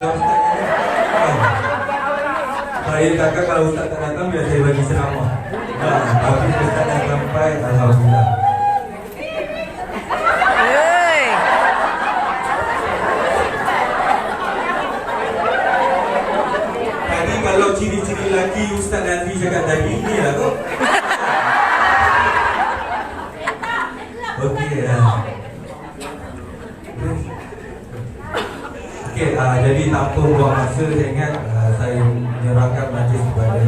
Baik kakak, kalau Ustaz tak datang biar saya bagi ceramah. Tapi Ustaz dah sampai, alhamdulillah. Tadi kalau ciri-ciri lelaki Ustaz Nazri cakap tadi ni lah tu. Okey. Okey, jadi tanpa buang masa, saya ingat saya menyerahkan majlis kepada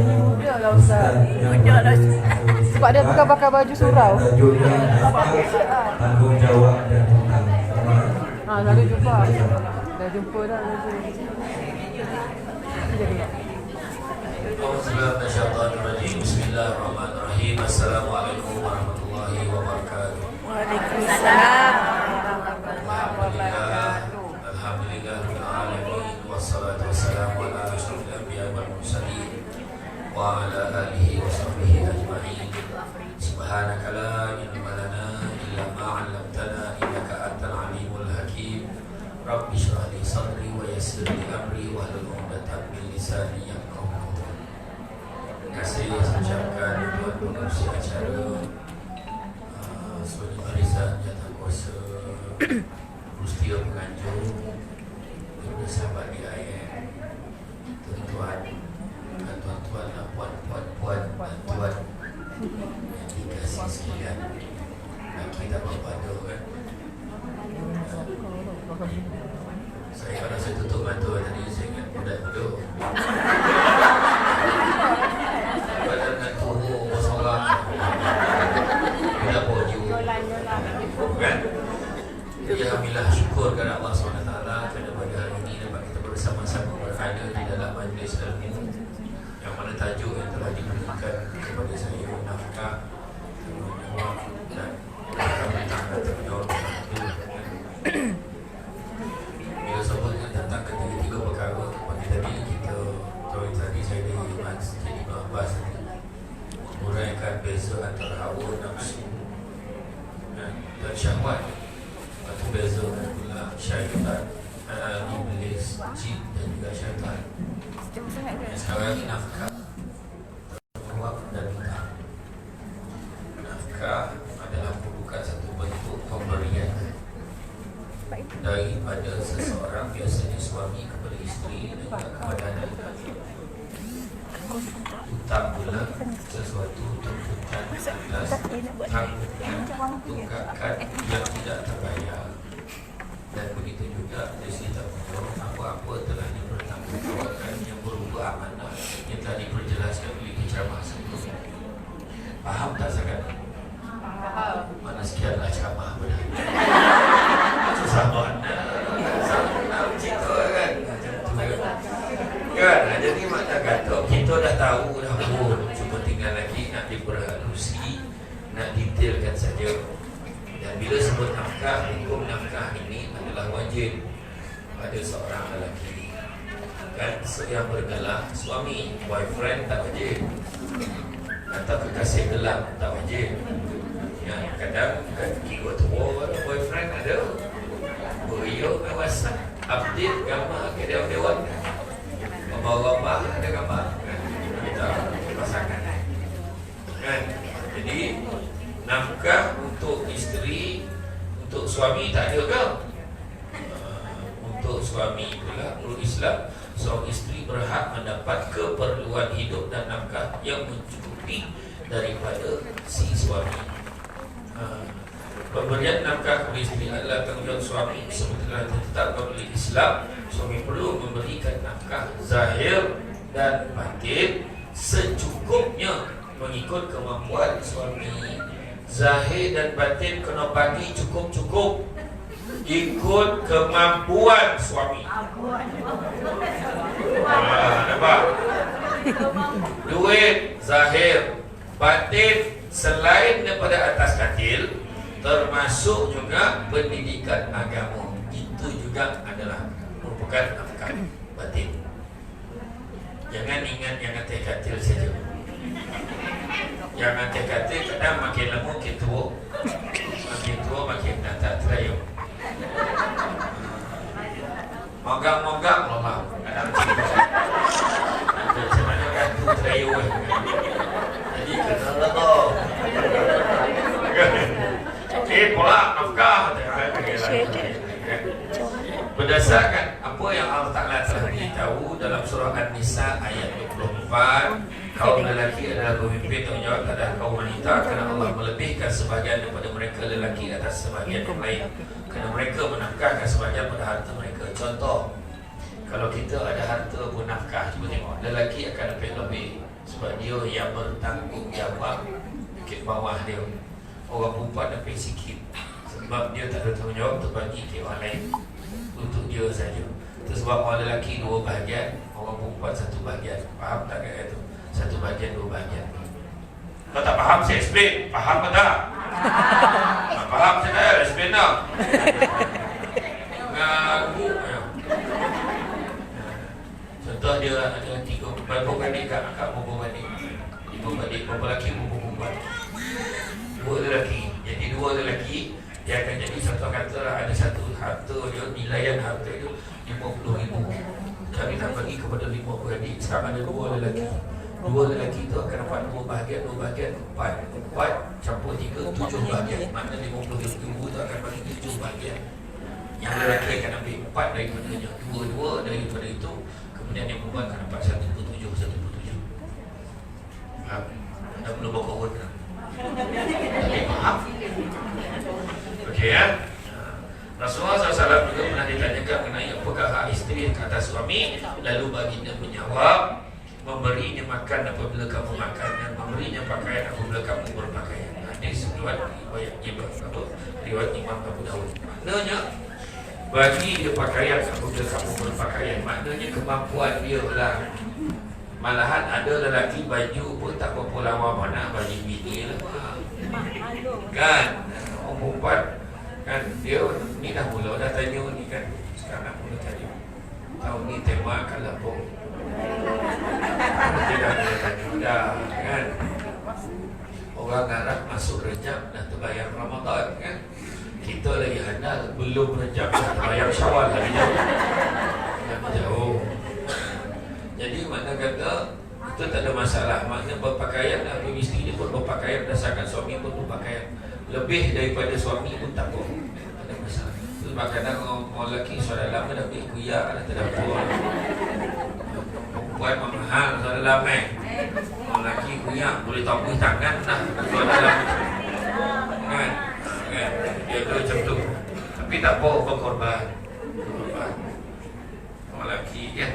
Ustaz yang sebab dia bukan pakai baju surau. Tajuknya tanggungjawab dan hutang. Lalu jumpa. Dah jumpa dah. Bismillahirrahmanirrahim. Assalamualaikum warahmatullahi wabarakatuh. Waalaikumsalam. Alhamdulillah rabbil alamin wassalatu wassalamu ala asyrofil anbiya'i wal mursalin wa ala alihi wa sahbihi ajma'in. Subhanaka la ilma lana illa ma 'allamtana innaka antal alimul hakim. Rabbi shrah li sadri wa yassir li amri wahlul 'uqdatam min lisani yafqahu qawli. Terima kasih saya ucapkan tuan pengurusi acara, Suri Barisan Jawatankuasa, Rustia Penganjur, sahabat DIM, tuan-tuan dan tuan-tuan dan puan-puan dan tuan yang dikasihi sekalian. Dan kita berpada kan. Saya kalau saya tutup mata tadi, saya ingat budak-budak. Badan dengan tubuh bersorak. Budak baju. Kan? Jadi alhamdulillah, syukur kepada Allah SWT kerana pada hari ini dapat kita bersama-sama berada di dalam majlis ilmu yang mana tajuk yang telah diberikan kepada saya, nafkah, tanggungjawab dan tanggungjawab. Bila sebutkan tentang ketiga perkara, pagi tadi kita tadi saya di Masjid Ibn Abbas menguraikan beza antara hawa nafsu dan syahwat. Atau beza pula syaitan, iblis, jin dan juga syaitan. Sekarang ini nafkah, tanggungjawab dan hutang. Nafkah adalah merupakan satu bentuk pemberian daripada seseorang, biasanya suami kepada isteri dan juga kepada anak. Hutang pula sesuatu tuntutan atas tunggakan yang tidak terbayar. Dan begitu juga dari sisi tanggungjawab, apa-apa telah dipertanggungjawabkan yang berupa amanah yang telah diperjelaskan oleh ceramah sebelumnya. Faham tak sangat? Mana sekianlah ceramah benar. Susah mana? Nak cerita kan? Kan? Jadi makna kata kita dah tahu dah pun, cuma tinggal lagi nak diperhalusi, nak detailkan saja. Dan bila sebut nafkah, hukum nafkah ini adalah wajib pada seorang lelaki. Kan yang bergelar suami, boyfriend tak wajib, atau kekasih gelap tak wajib. Ya, kadang kira tua boyfriend ada, beriuk kawasan, update gambar ke dewan-dewan, gambar-gambar ada gambar kita pasangan kan. Jadi nafkah untuk isteri, untuk suami tak ada ke? Untuk suami pula, menurut Islam, seorang isteri berhak mendapat keperluan hidup dan nafkah yang mencukupi daripada si suami. Pemberian nafkah kepada isteri adalah tanggungjawab suami seperti telah ditetapkan oleh Islam. Suami perlu memberikan nafkah zahir dan batin secukupnya mengikut kemampuan suami. Zahir dan batin kena bagi cukup-cukup ikut kemampuan suami. Nampak? Duit zahir, batin selain daripada atas katil, termasuk juga pendidikan agama. Itu juga adalah merupakan nafkah batin. Jangan ingat yang atas katil saja. Yang atas katil kadang makin lama makin tua, makin tak terayun. Mogak-mogak Allah terayu kan. Jadi kena tau. Okey, pula nafkah. Berdasarkan apa yang Allah Ta'ala telah beritahu dalam surah An-Nisa ayat 24, kaum lelaki adalah pemimpin tanggungjawab terhadap kaum wanita kerana Allah melebihkan sebahagian daripada mereka lelaki atas sebahagian yang lain, kerana mereka menafkahkan sebahagian pada harta mereka. Contoh, kalau kita ada harta bernafkah, cuba tengok, lelaki akan dapat lebih sebab dia yang bertanggungjawab ke bawah dia. Orang perempuan dapat sikit sebab dia tak ada tanggungjawab untuk bagi ke orang lain, untuk dia saja. Itu sebab orang lelaki 2 bahagian, orang perempuan 1 bahagian. Faham tak kat itu? 1 bahagian 2 bahagian. Kalau tak faham saya explain. Faham ke tak? Tak faham saya dah explain dah. Ngaku. Contoh dia ada 3 berapa adik kakak berapa adik? 5 adik, berapa lelaki berapa perempuan? 2 lelaki. Jadi 2 lelaki dia akan jadi satu kata ada satu harta dia, nilaian harta itu 50,000. Kami tak bagi kepada 5 adik. Sekarang ada 2 lelaki. 2 lelaki itu akan dapat 2 bahagian, 2 bahagian 4 campur 3, 7 bahagian. Makna 50,000 itu akan bagi 7 bahagian. Yang lelaki akan ambil 4 daripadanya, 2 daripada itu. Kemudian yang perempuan akan dapat 1/7. Faham? Dah belum berkahwin kan? Faham? Okey ya. Rasulullah SAW juga pernah ditanyakan mengenai apakah hak isteri ke atas suami. Lalu baginda menjawab, memberinya makan apabila kamu makan dan memberinya pakaian apabila kamu berpakaian. Hadis riwayat Imam Abu Dawud. Maknanya bagi dia pakaian apabila kamu berpakaian, maknanya kemampuan dia lah. Malahan ada lelaki baju pun tak berapa lawa mana baju bini lah. Kan orang perempuan kan dia ni dah mula dah tanya ni kan, sekarang mula tanya tahun ni tema akan lapor. Dia dah mula tanya dah kan. Orang Arab masuk Rejab dah terbayar Ramadan kan. Kita lagi handal belum Rejab dah terbayar Syawal lagi jauh. Jadi makna kata itu tak ada masalah. Makna berpakaian atau isteri dia pun berpakaian berdasarkan suami pun berpakaian. Lebih daripada suami pun tak apa. Tak ada masalah. Sebab kadang orang lelaki suara lama dah pergi kuyak dah terdapur. Perempuan mahal suara lama. Orang lelaki kuyak boleh tampui tangan dah suara lama. Kan? Dia tu macam tu. Tapi tak apa berkorban. Orang lelaki kan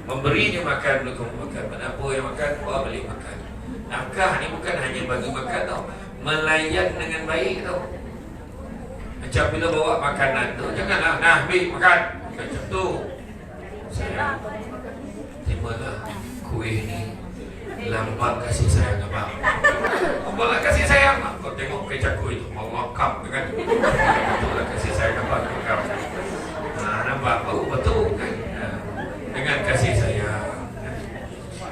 memberinya makan belum kamu makan. Mana apa yang makan, bawa balik makan. Nafkah ni bukan hanya bagi makan tau, melayan dengan baik tau. Macam bila bawa makanan tu, janganlah nah ambil makan macam tu. Sayang, terimalah kuih ni, lambang kasih sayang abang. Abanglah kasih sayang. Kau tengok kecap kuih tu, mau makam kan. Betullah kasih sayang abang makam. Nampak baru betul kan. Dengan kasih sayang.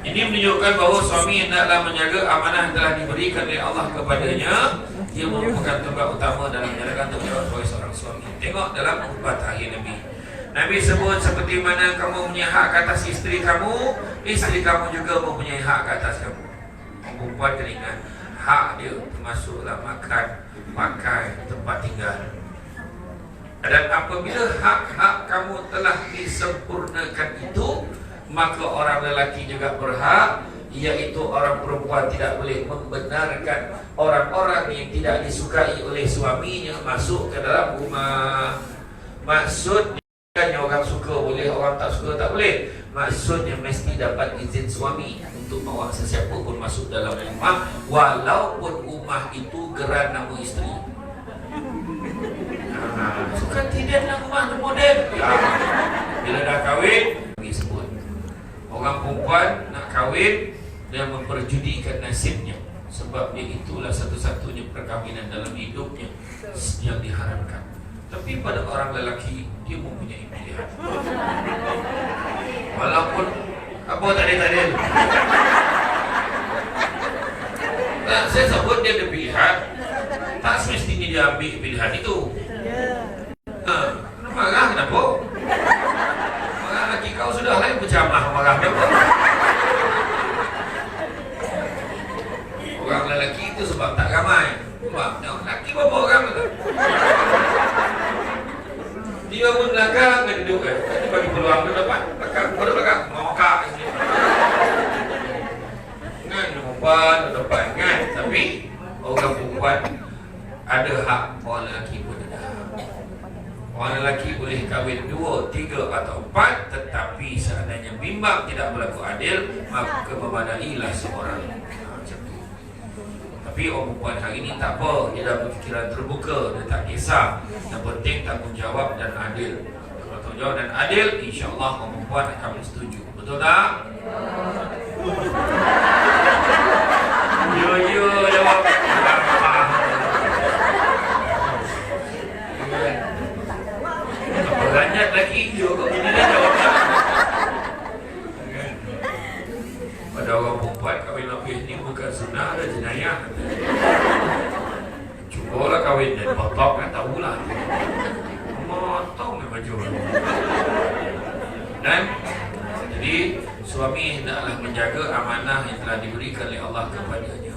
Ini menunjukkan bahawa suami hendaklah menjaga amanah yang telah diberikan oleh Allah kepadanya. Dia merupakan tugas utama dalam menjalankan tanggungjawab sebagai seorang suami. Tengok dalam khutbah terakhir Nabi. Nabi sebut seperti mana kamu mempunyai hak ke atas isteri kamu, isteri kamu juga mempunyai hak ke atas kamu. Perempuan kena ingat hak dia termasuklah makan, pakai, tempat tinggal. Dan apabila hak-hak kamu telah disempurnakan itu, maka orang lelaki juga berhak, iaitu orang perempuan tidak boleh membenarkan orang-orang yang tidak disukai oleh suaminya masuk ke dalam rumah. Maksudnya orang suka boleh, orang tak suka tak boleh. Maksudnya mesti dapat izin suami untuk bawa sesiapa pun masuk dalam rumah, walaupun rumah itu geran nama isteri. Suka tidak nak rumah model ya. Bila dah kahwin, disebut orang perempuan nak kahwin, dia memperjudikan nasibnya. Sebab dia itulah satu-satunya perkahwinan dalam hidupnya yang diharamkan. Tapi pada orang lelaki, dia mempunyai pilihan. Walaupun apa tadi saya sebut dia ada pilihan, tak semestinya dia ambil pilihan itu. Marah kenapa? Marah laki kau sudah lain berjamah marah kenapa? perempuan dapat kan, tapi orang perempuan ada hak, orang lelaki pun ada hak. Orang lelaki boleh kahwin 2, 3 atau 4, tetapi seandainya bimbang tidak berlaku adil, maka memadailah seorang. Macam tu. Tapi orang perempuan hari ini tak apa, dia dah berfikiran terbuka, dia tak kisah. Yang penting tanggungjawab dan adil. Kalau tanggungjawab dan adil, insya-Allah orang perempuan akan bersetuju. Betul tak? Yo jawab. Banyak lagi yo kok ini dah jawab. Pada orang perempuan kahwin lebih ni bukan sunnah, ada jenayah. Cubalah kahwin dan bapak kan tahulah. Motong memang jual. Dan jadi suami hendaklah menjaga amanah yang telah diberikan oleh Allah kepadanya.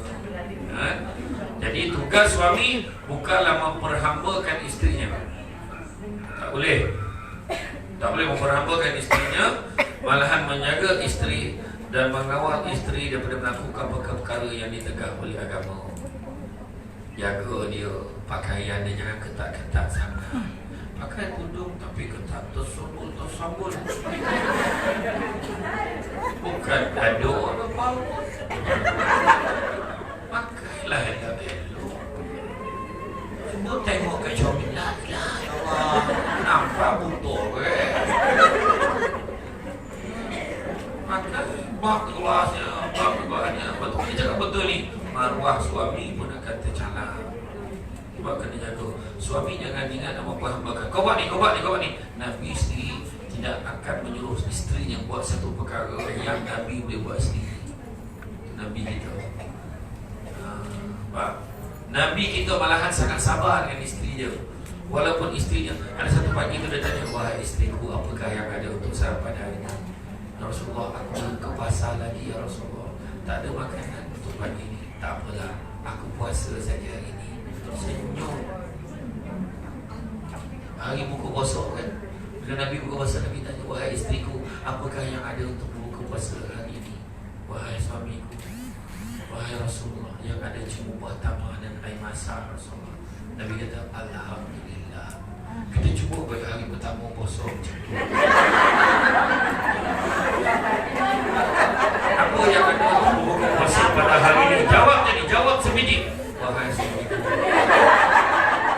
Jadi tugas suami bukanlah memperhambakan isterinya. Tak boleh. Tak boleh memperhambakan isterinya, malahan menjaga isteri dan mengawal isteri daripada melakukan perkara-perkara yang ditegak oleh agama. Jaga dia, pakaian dia jangan ketat-ketat sangat. Pakai tudung tapi ketat tersambul. Bukan dado atau palput. Pakailah yang elok. Cuma tengok ke Syamil lah. Allah, nampak butuh ke? Maka bak kelasnya, bak kebahannya. Betul dia cakap betul ni. Maruah suami pun akan tercalar. Sebab kena jaga. Suami jangan ingat nama perhambakan. Kau buat ni. Nabi sendiri tidak akan menyuruh isterinya buat satu perkara yang Nabi boleh buat sendiri. Nabi kita. Nabi kita malahan sangat sabar dengan isteri dia. Walaupun isterinya, ada satu pagi tu dia tanya, wahai isteriku, apakah yang ada untuk sarapan hari ini? Ya Rasulullah, aku ke pasar lagi ya Rasulullah. Tak ada makanan untuk pagi ini. Tak apalah, aku puasa saja hari ini. Senyum. Hari buka puasa kan. Bila Nabi buka puasa, Nabi tanya, wahai isteriku, apakah yang ada untuk buka puasa hari ini? Wahai suamiku, wahai Rasulullah, yang ada cuma buah tamar dan air masak Rasulullah. Nabi kata, Alhamdulillah. Kita cuba bagi hari pertama puasa macam tu. Apa yang ada untuk buka puasa pada hari ini? Jawab sebiji. Wahai suamiku,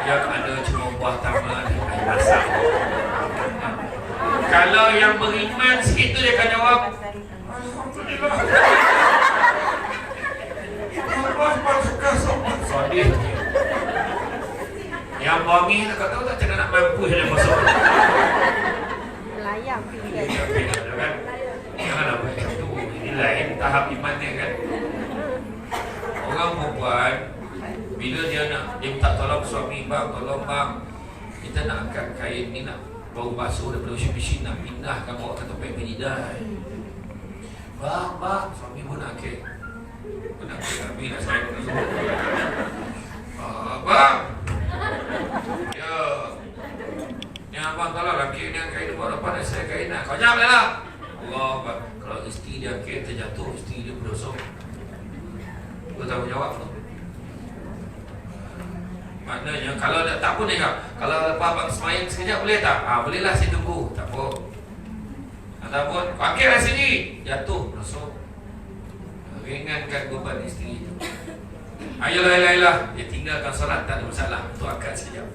yang ada cuma buah tamar dan air masak. Kalau yang beriman sikit tu dia akan jawab, Alhamdulillah. Allah suka sopan sedih. Yang wangi tak tahu tak cakap nak mampu dia masuk. Layang tinggal. Kan? Jangan apa itu. Ini lain tahap iman dia kan. Orang perempuan bila dia minta tolong suami, bang, tolong bang, kita nak angkat kain ni, nak bau basuh daripada washing machine, nak pindahkan bawa ke topeng penidai. Bang, suami pun nak angkat. Tapi nak saya pun nak bang. Ya. Ni abang kalau laki ni kain buat apa nak saya kain nak. Kau jangan lah. Allah, kalau isteri dia angkat terjatuh, isteri dia berdosa. Kau tanggungjawab tu. Maknanya kalau tak pun dia kalau abang semayang sekejap boleh tak? Bolehlah saya tunggu. Tak apa. Ataupun angkatlah sini, jatuh berdosa. Ringankan beban isteri itu. Ayolah, dia tinggalkan solat, tak ada masalah. Itu angkat sekejap.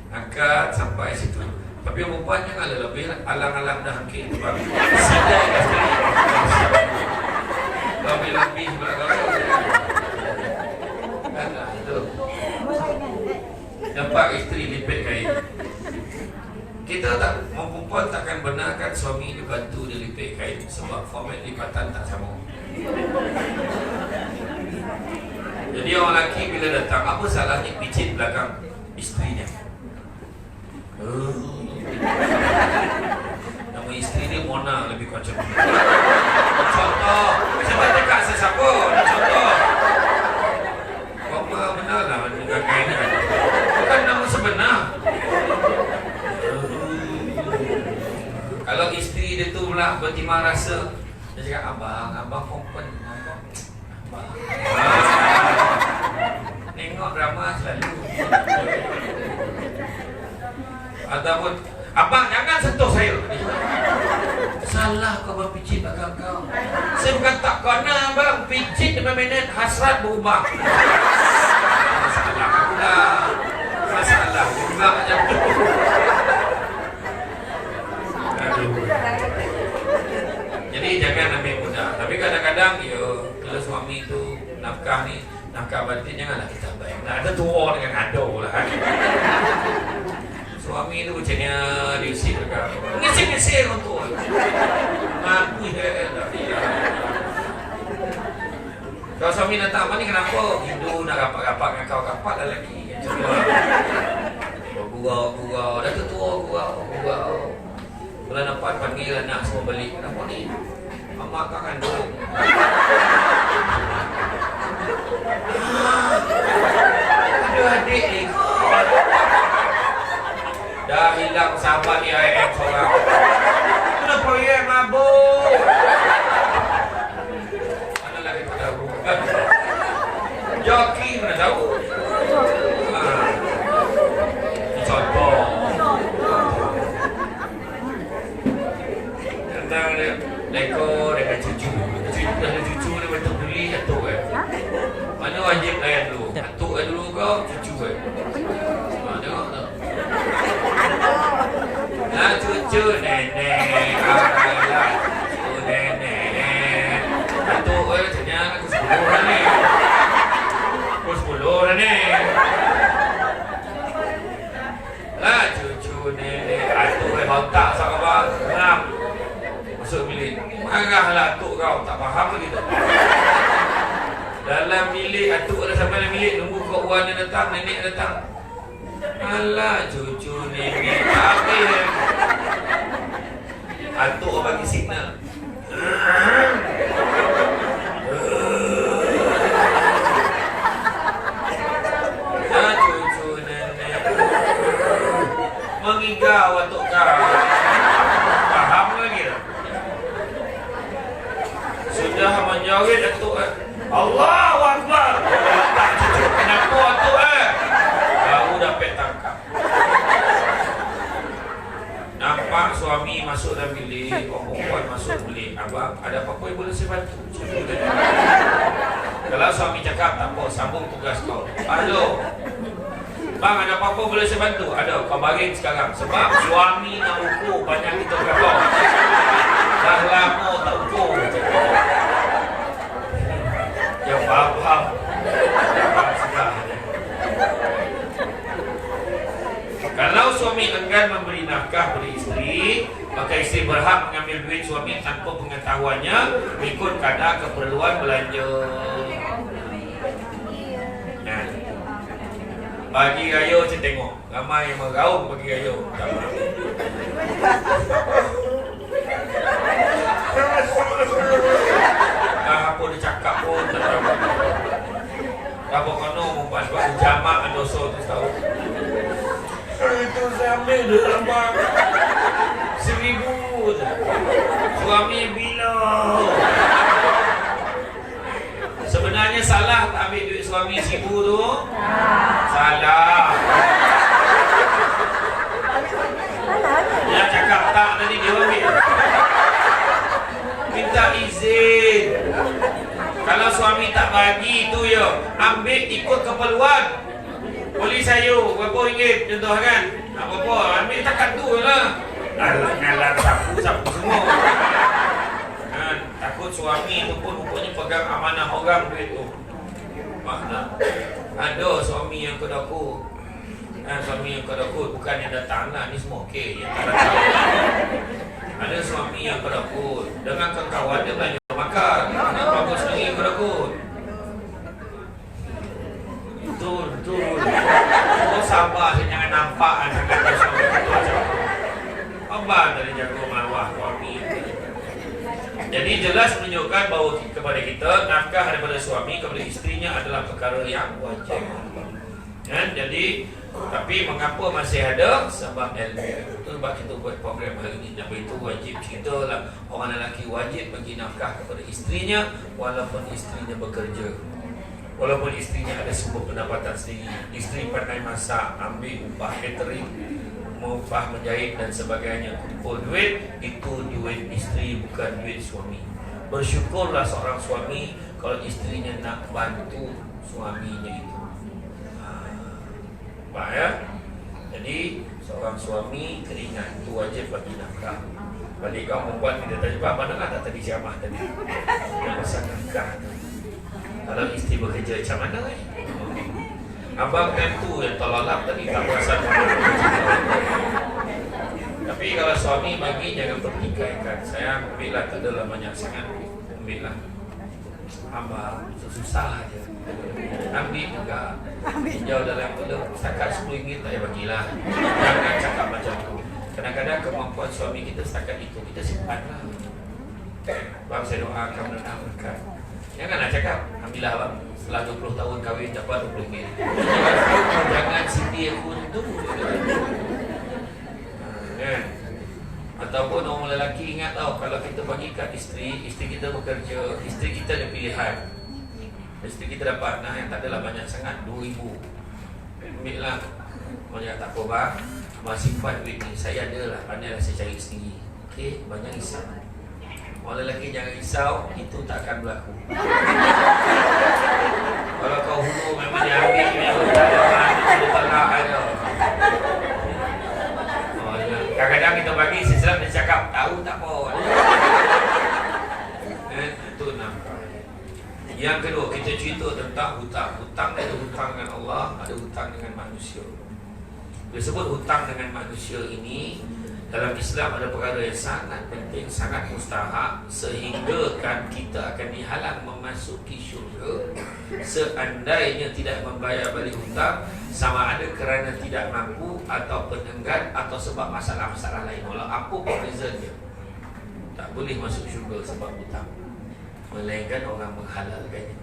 Angkat sampai situ. Tapi yang perempuan janganlah lebih alang-alang dah angkat. Sebab sidai kat sekali. Lebih pula kalau kan itu. Nampak isteri lipet kain. Kita tak, perempuan takkan benarkan suami dia bantu dia lipet kain. Sebab format lipatan tak sama. Jadi orang lelaki bila datang, apa salahnya pijit belakang isterinya? Nama isteri dia Mona lebih macam contoh. Siapa cakap sesiapa? Contoh. Apa benar lah dengan kain ni? Bukan nama sebenar. Kalau isteri dia tu pula bertimbang rasa, dia cakap abang perempuan, abang kau bang pijit belakang kau? Saya bukan tak kena bang, pijit 5 minit hasrat berubah. Masalah pula. Masalah juga macam tu. Aduh. Jadi jangan ambil mudah. Tapi kadang-kadang ya, kalau suami tu nafkah ni, nafkah batin janganlah kita bayar. Nah, ada tua dengan ado lah kan. Suami tu macamnya diusir dekat. Ngisir-ngisir untuk. Aku dah. Kalau suami datang, "Mani kenapa Hindu nak rapat-rapat dengan kau kapat dah lagi?" Gurau. Dah tua gurau. Bulan depan panggil anak semua balik. Kenapa ni? Mak kau kandung. Aduh adik ni. Dah hilang sahabat ni IM seorang. Kenapa ya mabuk? Mana lagi tak tahu. Joki mana tahu. Ini contoh. Tentang dia leko dengan cucu. Cucu dia betul beli atuk kan. Mana wajib layan dulu? Atuk dulu kau, cucu kan. Tengok tak? Nah cucu nenek, cucu nenek. Atuk macamnya aku 10 dah ni. Aku 10 dah ni. Lah cucu nenek, atuk hontak sahabat. Ngam. Masuk bilik. Marahlah atuk kau, tak faham lagi tak? Dalam bilik, atuk dah sampai dalam bilik, nunggu kau uan dia datang, nenek datang. Alah cucu nenek habis. Atuk bagi signal. Ah cucu nenek mengigau atuk kau. Faham lagi tak? Sudah menjawab atuk. Allahu Akbar. Tak cucu kenapa atuk baru dapat tangkap. Nampak suami masuk dalam bilik, perempuan masuk bilik. Abang, ada apa-apa yang boleh saya bantu? Kalau suami cakap, tak apa, sambung tugas kau. Halo. Bang, ada apa-apa boleh saya bantu? Ada, kau baring sekarang. Sebab suami nak ukur banyak kita kata. Dah lama tak ukur. Ya faham. Kalau suami enggan memberi nafkah pada isteri, maka isteri berhak mengambil duit suami tanpa pengetahuannya mengikut kadar keperluan belanja. Nah, bagi raya saya tengok ramai yang meraung bagi raya. Apa dia cakap pun tak tahu. Apa kena membuat jamak dosa tu tahu. Itu saya ambil dalam bang 1,000 suami bila sebenarnya salah tak ambil duit suami 1,000 tu? Salah. Dia cakap tak tadi dia ambil. Minta izin. Kalau suami tak bagi tu ya, ambil ikut keperluan. Beli sayur berapa ringgit contoh kan? Tak apa-apa, ambil takat tu lah. Ngalah sapu semua. Kan, takut suami tu pun rupanya pegang amanah orang duit tu. Makna ada suami yang kedakut. Suami yang kedakut bukan yang datang lah, ni semua okey yang tak datang. Ada suami yang kedakut dengan kawan dia belanja makan. Bagus lagi kedakut. Betul. Oh sabar, jangan nampak sangat suami itu macam abang dari jaga maruah suami. Jadi jelas menunjukkan bahawa kepada kita nafkah daripada suami kepada isterinya adalah perkara yang wajib. Jadi tapi mengapa masih ada? Sebab ilmu. Itu sebab kita buat program hari ini. Sebab itu wajib ceritalah orang lelaki wajib bagi nafkah kepada isterinya walaupun isterinya bekerja. Walaupun isterinya ada sumber pendapatan sendiri, isteri pandai masak, ambil upah catering, mengupah menjahit dan sebagainya, kumpul duit, itu duit isteri, bukan duit suami. Bersyukurlah seorang suami kalau isterinya nak bantu suaminya itu. Pak ya. Jadi seorang suami teringat itu wajib bagi nafkah. Balik kau membuat kita tanya, Pak, mana tak tadi ceramah tadi yang pasal nafkah tu. Kalau isteri bekerja macam mana Abang kan tu yang tolak tadi tak perasan. Tapi kalau suami bagi jangan pertikaikan. Saya ambillah, tak adalah banyak sangat. Ambillah. Abang susah aja. Ambil juga. Pinjau dalam peluk setakat RM10 tak payah bagilah. Jangan cakap macam tu. Kadang-kadang kemampuan suami kita setakat itu, kita simpanlah. Bang, saya doakan mudah-mudahan berkat. Janganlah cakap, ambillah bang, setelah 20 tahun kahwin dapat RM20. Jangan sindir aku tu. Kan? Ataupun orang lelaki ingat tau, kalau kita bagi kat isteri kita bekerja, isteri kita ada pilihan. Isteri kita dapat yang tak adalah banyak sangat, RM2,000. Ambillah. Orang tak apa bang, masih simpan duit ni, saya ada lah, pandailah saya cari sendiri. Okey, banyak risau. Orang lelaki jangan risau, itu tak akan berlaku. Kalau kau hulu memang dia ambil punya hutang, dia tolak ada. Kadang-kadang kita bagi, seselam dia cakap, tahu tak apa. Itu nampak. Yang kedua, kita cerita tentang hutang. Hutang ada hutang dengan Allah, ada hutang dengan manusia. Disebut hutang dengan manusia ini dalam Islam ada perkara yang sangat penting, sangat mustahak, sehingga kan kita akan dihalang memasuki syurga seandainya tidak membayar balik hutang, sama ada kerana tidak mampu atau enggan atau sebab masalah-masalah lain. Walau apa pun reasonnya, tak boleh masuk syurga sebab hutang, melainkan orang menghalalkannya.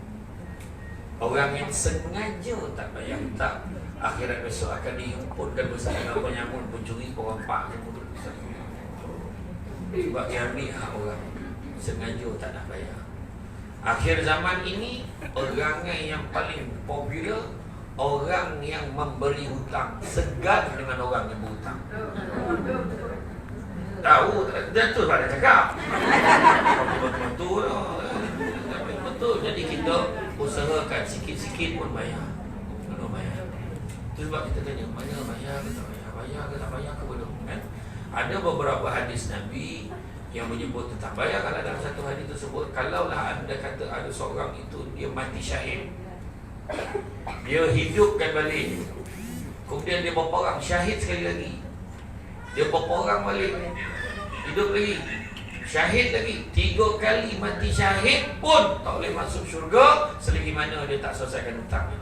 Orang yang sengaja tak bayar hutang, akhirat besok akan dihimpunkan bersama dengan penyamun, pencuri, perampak semua. Sebab dia ambil hak orang, sengaja tak nak bayar. Akhir zaman ini, orang yang paling popular, orang yang memberi hutang, segan dengan orang yang berhutang. Tahu, betul pada cakap. Betul. Betul. Jadi kita usahakan sikit-sikit pun bayar. Kalau bayar. Itu sebab kita tanya, mana bayar ke tak bayar? Bayar ke tak bayar ke belum? Kan? Ada beberapa hadis Nabi yang menyebut tentang bayar. Kalau dalam satu hadis tersebut, kalaulah anda kata ada seorang itu dia mati syahid, dia hidupkan balik, kemudian dia berperang syahid sekali lagi, dia berperang balik, hidup lagi, syahid lagi, 3 kali mati syahid pun tak boleh masuk syurga selagi mana dia tak selesaikan hutangnya.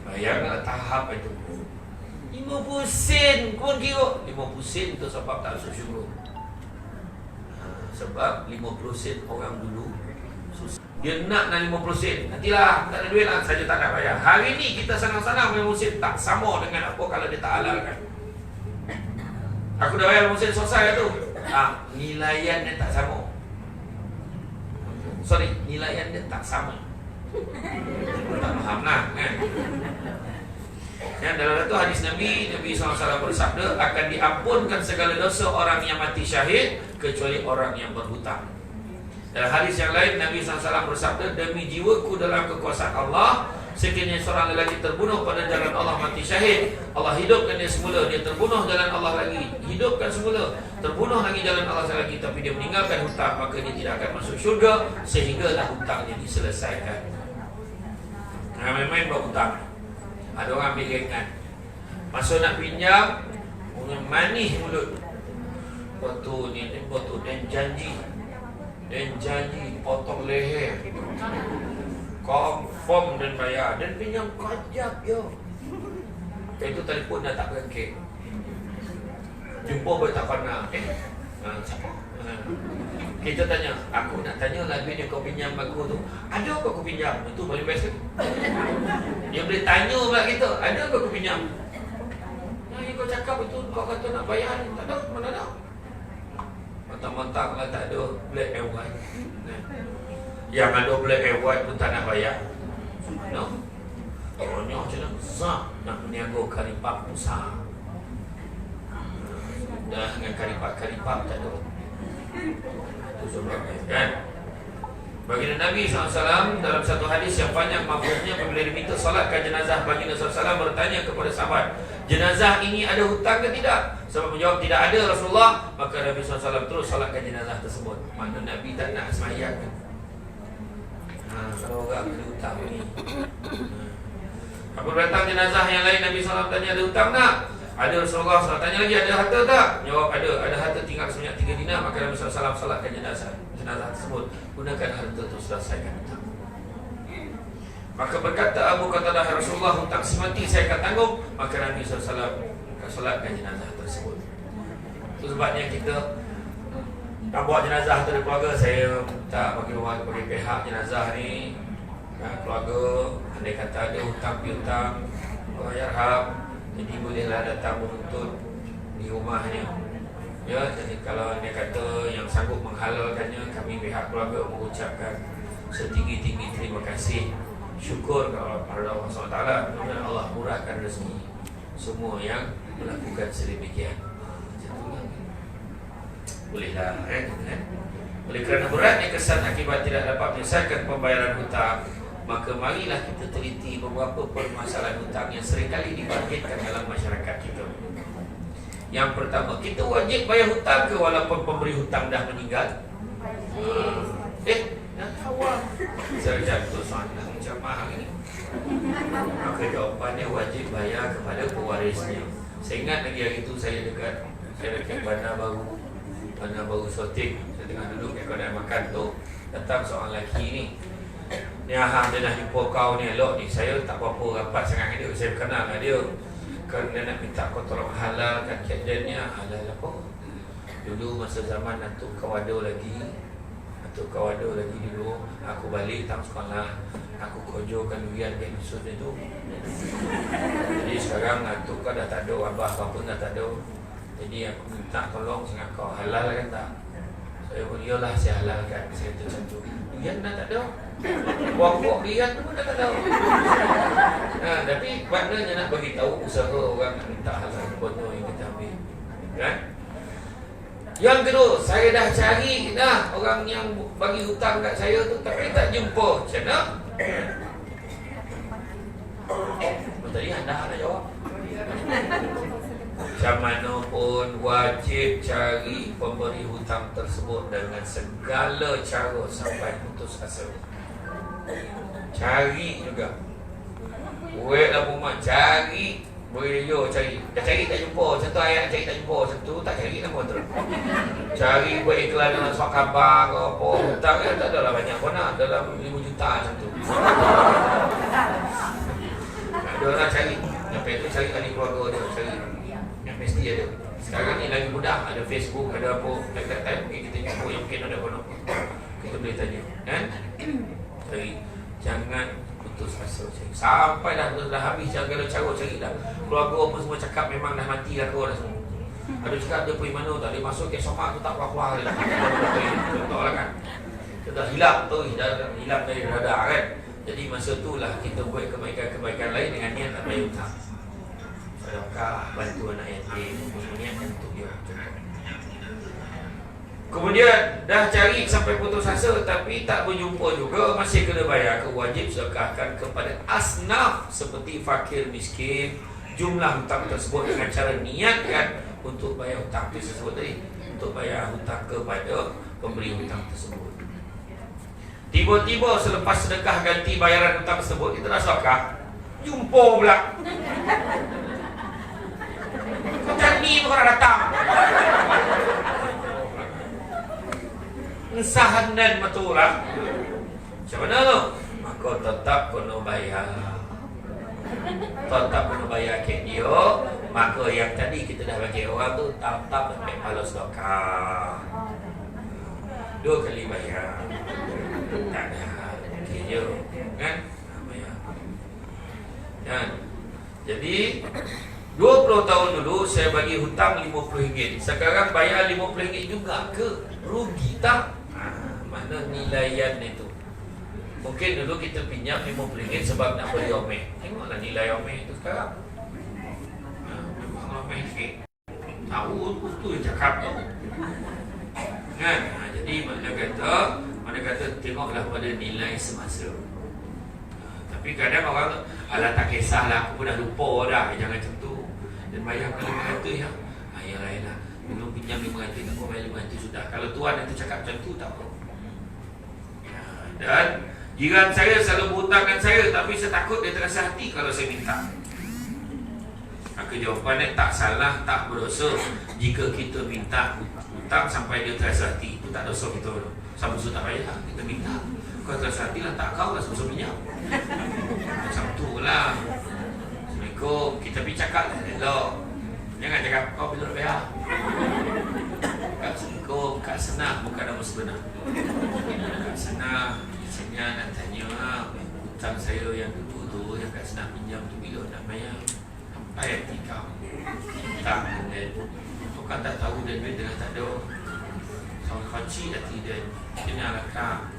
Bayanglah tahap itu. 50 sen pun kira 50 sen tu sebab tak masuk syurga. Sebab 50 sen orang dulu susah. Dia nak 50 sen, nantilah tak ada duit lah, saja tak nak bayar. Hari ni kita senang-senang 50 sen, tak sama dengan apa kalau dia tak halalkan. Aku dah bayar 50 sen, selesai tu. Nilaian dia tak sama. Nilaian dia tak sama. Tak faham lah kan. Dan dalam satu hadis Nabi SAW bersabda, akan diampunkan segala dosa orang yang mati syahid kecuali orang yang berhutang. Dalam hadis yang lain Nabi SAW bersabda, demi jiwaku dalam kekuasaan Allah, sekiranya seorang lelaki terbunuh pada jalan Allah mati syahid, Allah hidupkan dia semula, dia terbunuh jalan Allah lagi, hidupkan semula, terbunuh lagi jalan Allah lagi, tapi dia meninggalkan hutang, maka dia tidak akan masuk syurga sehinggalah hutangnya diselesaikan. Main-main buat hutang. Ada orang ambil ringan, masa nak pinjam punya manis mulut. Betul ni, betul. Dan janji potong leher, confirm dan bayar, dan pinjam kajap yo. Itu telefon dah tak berangkat, jumpa pun tak pernah. Siapa? Kita tanya, aku nak tanya lah duit yang kau pinjam aku tu, ada apa kau pinjam? Itu paling best. Dia boleh tanya pula kita, ada apa kau pinjam? Yang kau cakap itu, kau kata nak bayar, tak ada, mana ada? Mentang-mentang lah tak ada black and white. Yang ada black and white pun tak nak bayar. No? Orangnya macam mana? Nak meniaga karipap besar. dah dengan karipap tak ada. Itu sebabnya kan. Baginda Nabi SAW dalam satu hadis yang panjang mafhumnya apabila diminta salatkan jenazah, baginda SAW bertanya kepada sahabat, jenazah ini ada hutang ke tidak? Sahabat menjawab tidak ada Rasulullah. Maka Nabi SAW terus salatkan jenazah tersebut. Mana Nabi tak nak semayang kan? Kalau orang ada hutang ni. Apabila datang jenazah yang lain, Nabi SAW tanya ada hutang tak? Ada. Rasulullah SAW tanya lagi ada harta tak? Jawab ada harta tinggal sebanyak 3 dinar. Maka Nabi SAW salatkan jenazah tersebut, gunakan harta itu selesaikan hutang. Maka berkata Abu Qatadah, Rasulullah hutang semati saya akan tanggung. Maka Nabi SAW salatkan jenazah tersebut. Itu sebabnya kita nak buat jenazah dari keluarga. Saya minta bagi pihak jenazah ni, keluarga andai kata ada hutang piutang, Allah yarham, jadi bolehlah datang menuntut di rumahnya. Ya, jadi kalau anda kata yang sanggup menghalalkannya, kami pihak keluarga mengucapkan setinggi-tinggi terima kasih, syukur kepada Allah SWT. Mudah-mudahan Allah murahkan rezeki semua yang melakukan sedemikian. Bolehlah kan? Oleh kerana beratnya kesan akibat tidak dapat menyelesaikan pembayaran hutang, maka marilah kita teliti beberapa permasalahan hutang yang seringkali dibangkitkan dalam masyarakat kita. Yang pertama, kita wajib bayar hutang ke walaupun pemberi hutang dah meninggal? Nak awam. Saya jatuh soalan macam mahal ni. Maka jawapannya wajib bayar kepada pewarisnya. Saya ingat lagi hari itu saya dekat Bandar Baru Sotik. Saya tengah duduk kat kedai makan tu, datang seorang lelaki ni. Ni dia dah jumpa kau ni elok ni. Saya tak berapa rapat sangat dengan dia. Saya kenal dengan dia. Kan dia nak minta kau tolong halalkan kejadiannya. Halal apa? Dulu masa zaman Datuk Kawado lagi dulu, aku balik tak sekolah, aku kojokan durian di dusun itu. Jadi sekarang Datuk kau dah tak ada, abah kau pun dah tak ada. Jadi aku minta tolong sangat kau halalkan tak? Saya pun iyalah saya halalkan. Saya tercantum durian dah tak ada, buah-buah durian pun dah tak ada. Tapi maknanya nak bagi tahu usaha orang nak minta halal bodoh yang kita ambil kan? Yang kedua, saya dah cari dah orang yang bagi hutang kat saya tu, tapi tak jumpa. Macam mana? Tadi anda nak jawab. Macam mana pun wajib cari pemberi hutang tersebut dengan segala cara sampai putus asa. Cari juga. Buat lah umat cari. Boleh yo cari. Dah cari tak jumpa. Contoh ayat cari tak jumpa. Macam tu tak cari nama terus. Cari buat iklan dalam surat khabar ke apa. Hutang kan tak adalah banyak pun nak. Dalam 5 juta macam tu. Ada orang cari. Sampai tu cari ahli keluarga dia. Cari. Yang mesti ada. Sekarang ni lagi mudah. Ada Facebook, ada apa. Time mungkin kita jumpa yang mungkin ada pun. Kita boleh tanya. Kan? Cari. Jangan putus asa cari. Sampai dah habis segala cara cari dah. Keluarga pun semua cakap memang dah mati lah kau dah semua. Ada cakap dia pergi mana tak boleh masuk ke somak tu tak keluar lagi. Contoh lah kan. Kita dah hilang tu, dah hilang dari radar kan. Jadi masa tu lah kita buat kebaikan-kebaikan lain dengan niat nak bayar hutang. Sedekah, bantu anak yatim, niatkan untuk dia. Kemudian dah cari sampai putus asa tapi tak berjumpa juga, masih kena bayar ke, wajib sedekahkan kepada asnaf seperti fakir miskin jumlah hutang tersebut dengan cara niatkan untuk bayar hutang tersebut tadi, untuk bayar hutang kepada pemberi hutang tersebut. Tiba-tiba selepas sedekah ganti bayaran hutang tersebut, kita dah sedekah, jumpa pula. Macam ni pun orang datang. Sahanan matulah. Macam mana tu? Maka tetap kena bayar. Tetap kena bayar ke dia. Maka yang tadi kita dah bagi orang tu tetap ambil pahala sedekah. 2 kali bayar. Tak ada. Okey je. Kan? Bayar. Kan? Jadi 20 tahun dulu saya bagi hutang RM50. Sekarang bayar RM50 juga ke? Rugi tak? Mana nilaian itu? Mungkin dulu kita pinjam RM50 sebab nak beli omeh. Tengoklah nilai omeh itu sekarang. Memang omeh sikit. Tahu tu yang cakap tu. Kan? Jadi mana kata tengoklah pada nilai semasa. Tapi kadang orang alah tak kisahlah, aku pun dah lupa dah, jangan macam tu. Dan bayarkan 500 ya. Yalah, belum pinjam 500, tak apa bayar 500 sudah. Kalau tuan itu cakap macam tu tak apa. Dan jiran saya selalu berhutang dengan saya, tapi saya takut dia terasa hati kalau saya minta. Maka jawapannya tak salah, tak berdosa jika kita minta hutang sampai dia terasa hati. Itu tak dosa kita. Sama-sama tak payah kita minta. Kau terasa hati lah, tak kau lah sama-sama pinjam. Macam tu lah. Assalamualaikum. Kita pergi cakap lah elok. Jangan cakap kau bila nak bayar. Kak Assalamualaikum. Kak Senang bukan nama sebenar. Kak Senang biasanya nak tanya hutang saya yang dulu tu, yang Kak Senang pinjam tu bila nak bayar. Sampai hati kau tak dan kau kan tak tahu dan duit tengah tak ada. Kau kunci hati dan kenal kak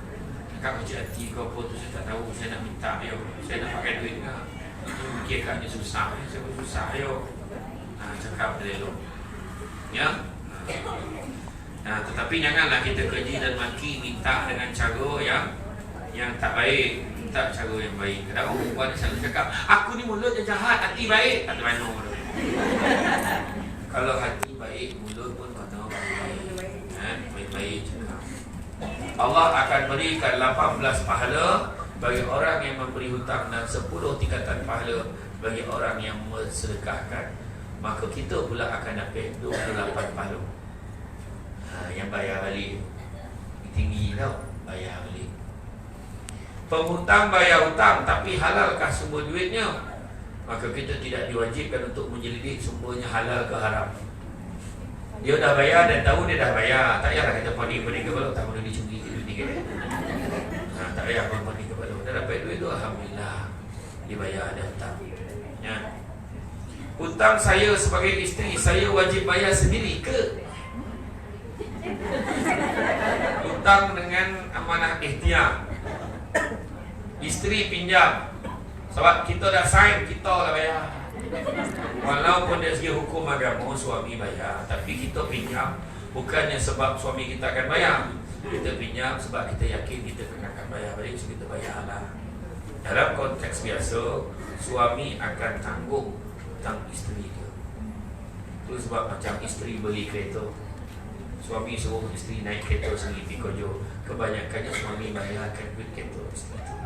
kunci hati kau apa tu saya tak tahu. Saya nak minta yo, saya nak pakai duit kak. Mungkin kaknya susah, saya pun susah yo. Cakap dia elok ya. Tetapi janganlah kita keji dan maki minta dengan cara yang tak baik. Minta cara yang baik. Kadang orang perempuan selalu cakap, aku ni mulut yang jahat, hati baik. Tak ada mana. Kalau hati baik, mulut pun mana baik-baik cakap. Allah akan berikan 18 pahala bagi orang yang memberi hutang dan 10 tingkatan pahala bagi orang yang mensedekahkan. Maka kita pula akan dapat 28 pahala. Yang bayar balik tinggi tau, bayar balik. Penghutang bayar hutang, tapi halalkah sumber duitnya? Maka kita tidak diwajibkan untuk menyelidik sumbernya halal ke haram. Dia dah bayar dan tahu dia dah bayar, tak payahlah kita poning-poning kepala, tak boleh dicuri duit dia. Tak payah poning kepala. Dah dapat duit tu alhamdulillah, dia bayar ada hutang. Ya. Hutang saya sebagai isteri, saya wajib bayar sendiri ke? Hutang dengan amanah ikhtiar. Isteri pinjam, sebab kita dah sign, kita lah bayar. Walaupun dari segi hukum agama suami bayar, tapi kita pinjam bukannya sebab suami kita akan bayar. Kita pinjam sebab kita yakin kita akan bayar balik, so kita bayarlah. Dalam konteks biasa, suami akan tanggung hutang isteri dia. Itu sebab macam isteri beli kereta, suami suruh isteri naik kereta sendiri pergi kerja. Kebanyakannya suami bayarkan duit kereta isteri tu.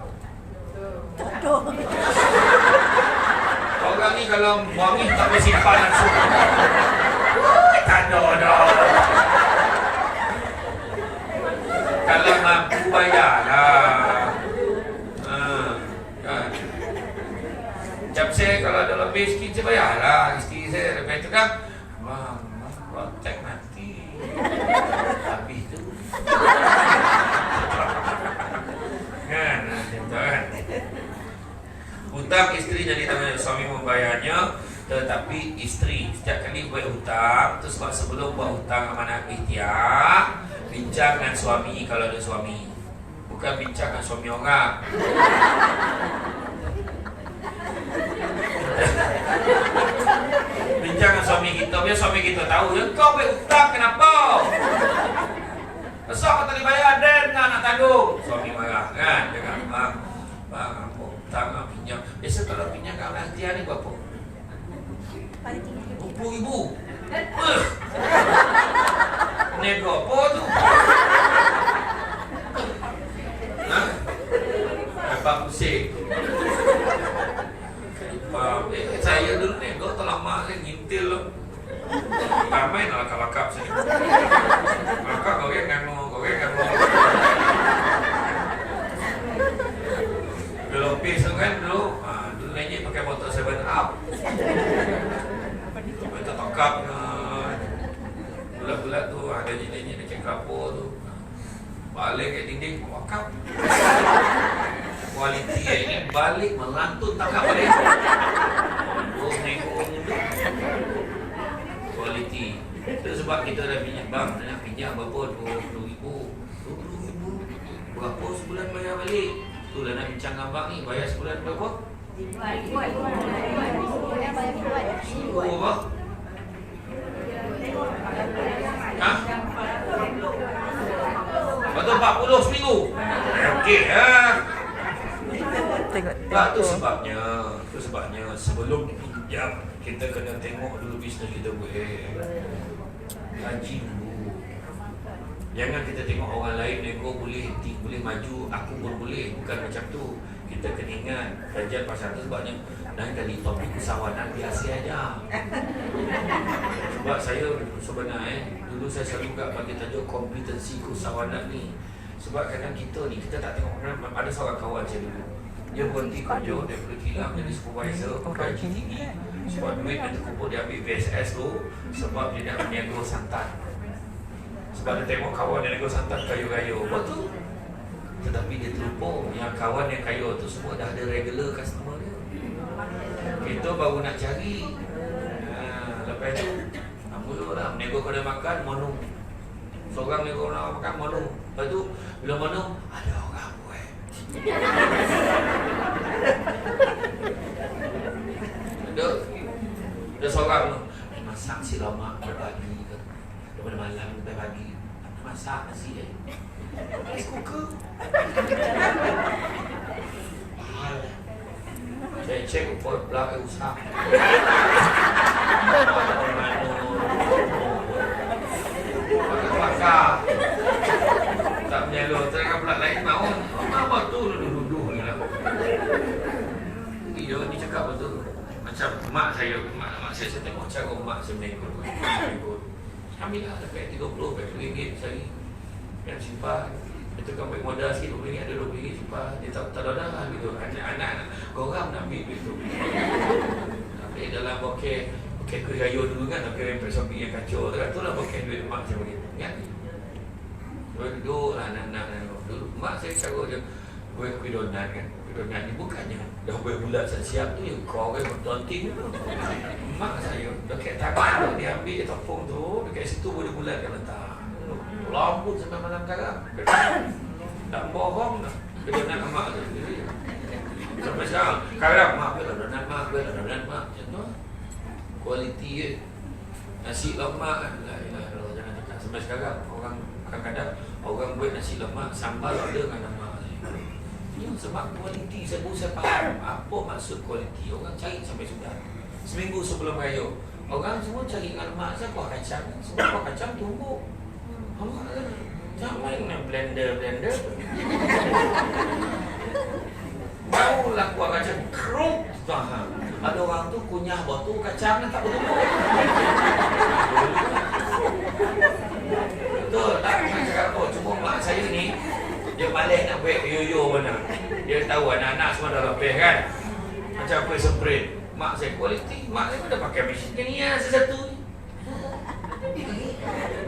Orang ni kalau wangi tak boleh simpan langsung. Tak ada dah. Kalau mampu bayarlah. Macam saya kalau ada lebih sikit saya bayarlah. Isteri saya lebih tu kan, Bang, kontak nanti habis tu. Kan, kan. Hutang isteri jadi tangan suami membayarnya, tetapi isteri setiap kali buat hutang tu sebab sebelum buat hutang amanah ikhtiar, bincang dengan suami kalau ada suami, bukan bincang dengan suami orang. Bincang dengan suami kita, biar suami kita tahu ya, kau buat hutang kenapa? Besok kau tak dibayar dan nak tanggung. Suami marah kan, dia kata, bang, hutang pinjam. Biasa kalau pinjam kat orang hatian ni berapa? 20,000. Nego apa tu? Abang pusing. Saya dulu nego tu lama saya ngintil loh. Ramai nak lakap-lakap saya. Lakap goreng nganu. Kalau pis kan dulu, dulu nenek pakai botol 7up. Kita tokap bulat-bulat tu, ada nenek dekat kapur tu. Balik kat dinding, wakap. Kualiti ini balik melantun tangkap balik. Kualiti. Itu sebab kita dah pinjam bang, nak pinjam berapa? 20,000. 20,000. Berapa sebulan bayar balik? Tu dah nak bincang dengan abang ni, bayar sebulan berapa? 2,000. Berapa? Hah? Betul 40 seminggu. Okey Tengok Tak, tu sebabnya. Sebelum pinjam, kita kena tengok dulu bisnes kita boleh kaji dulu. Jangan kita tengok orang lain nego boleh maju, aku pun boleh. Bukan macam tu. Kita kena ingat kajian pasal tu sebabnya lain kali topik usahawanan biasa aja. Sebab saya sebenarnya dulu saya selalu bagi tajuk kompetensi keusahawanan ni. Sebab kadang kita ni kita tak tengok. Ada seorang kawan saya dulu, dia berhenti kerja, dia boleh hilang jadi supervisor, gaji tinggi. Sebab duit yang terkumpul dia ambil VSS tu, sebab dia nak berniaga santan. Sebab dia tengok kawan yang nego santan kayu-kayu. Betul. Tetapi dia terlupa yang kawan yang kayu tu semua dah ada regular customer dia. Kita baru nak cari. Lepas tu mulalah nego kena makan mono. Seorang nego nak makan mono. Lepas tu bila mono ada orang buat. Ada seorang tu masak si lama berbagi ke. Daripada malam sampai pagi masak nasi rice cooker. Mahal. Saya cek ukur belakang usaha. Pakar. Tak menyalur. Terangkan pula lain mahu. Apa tu duduk-duduk ni lah. Dia ni cakap betul. Macam mak saya tengok cara mak saya menegur. Ambillah dekat 30 RM20 sehari. Yang simpan. Itu kan baik modal sikit RM20 ada RM20 simpan. Dia tak ada gitu. Anak-anak korang nak ambil duit tu. Tapi dalam bokeh kuih dulu kan, bokeh rempet Shopee yang kacau tu kan, tu lah bokeh duit mak saya bagi. Ingat ni. Duduk lah anak-anak dulu. Mak saya carut je kuih donat kan. Kuih donat ni bukannya dah bulat siap tu yang kau kan tonting tu. Mak saya dekat tangan tu dia ambil dia tepung tu, dekat situ boleh bulat dia letak. Lambut sampai malam sekarang. Tak bohong dah. Donat mak tu sendiri. Sampai sekarang sekarang mak bela donat mak. Macam tu. Kualiti je. Nasi lemak la ilaha illallah, jangan cakap. Sampai sekarang orang kadang-kadang orang buat nasi lemak sambal ada dengan nama. Ini sebab kualiti. Saya faham apa maksud kualiti. Orang cari sampai sudah. Seminggu sebelum raya orang semua cari dengan lemak saya kuah kacang. Semua kuah kacang tumbuk. Jangan main dengan blender. Barulah kuah kacang keruk. Ada orang tu kunyah botol kacang tak bertumbuk. Betul tak? Saya cakap apa? Cuma mak saya ni dia malas nak buat yoyo mana. Dia tahu anak-anak semua dah lebih kan. Macam kuih semprit. Mak saya kualiti. Mak saya pun dah pakai mesin ni ya sesatu ni.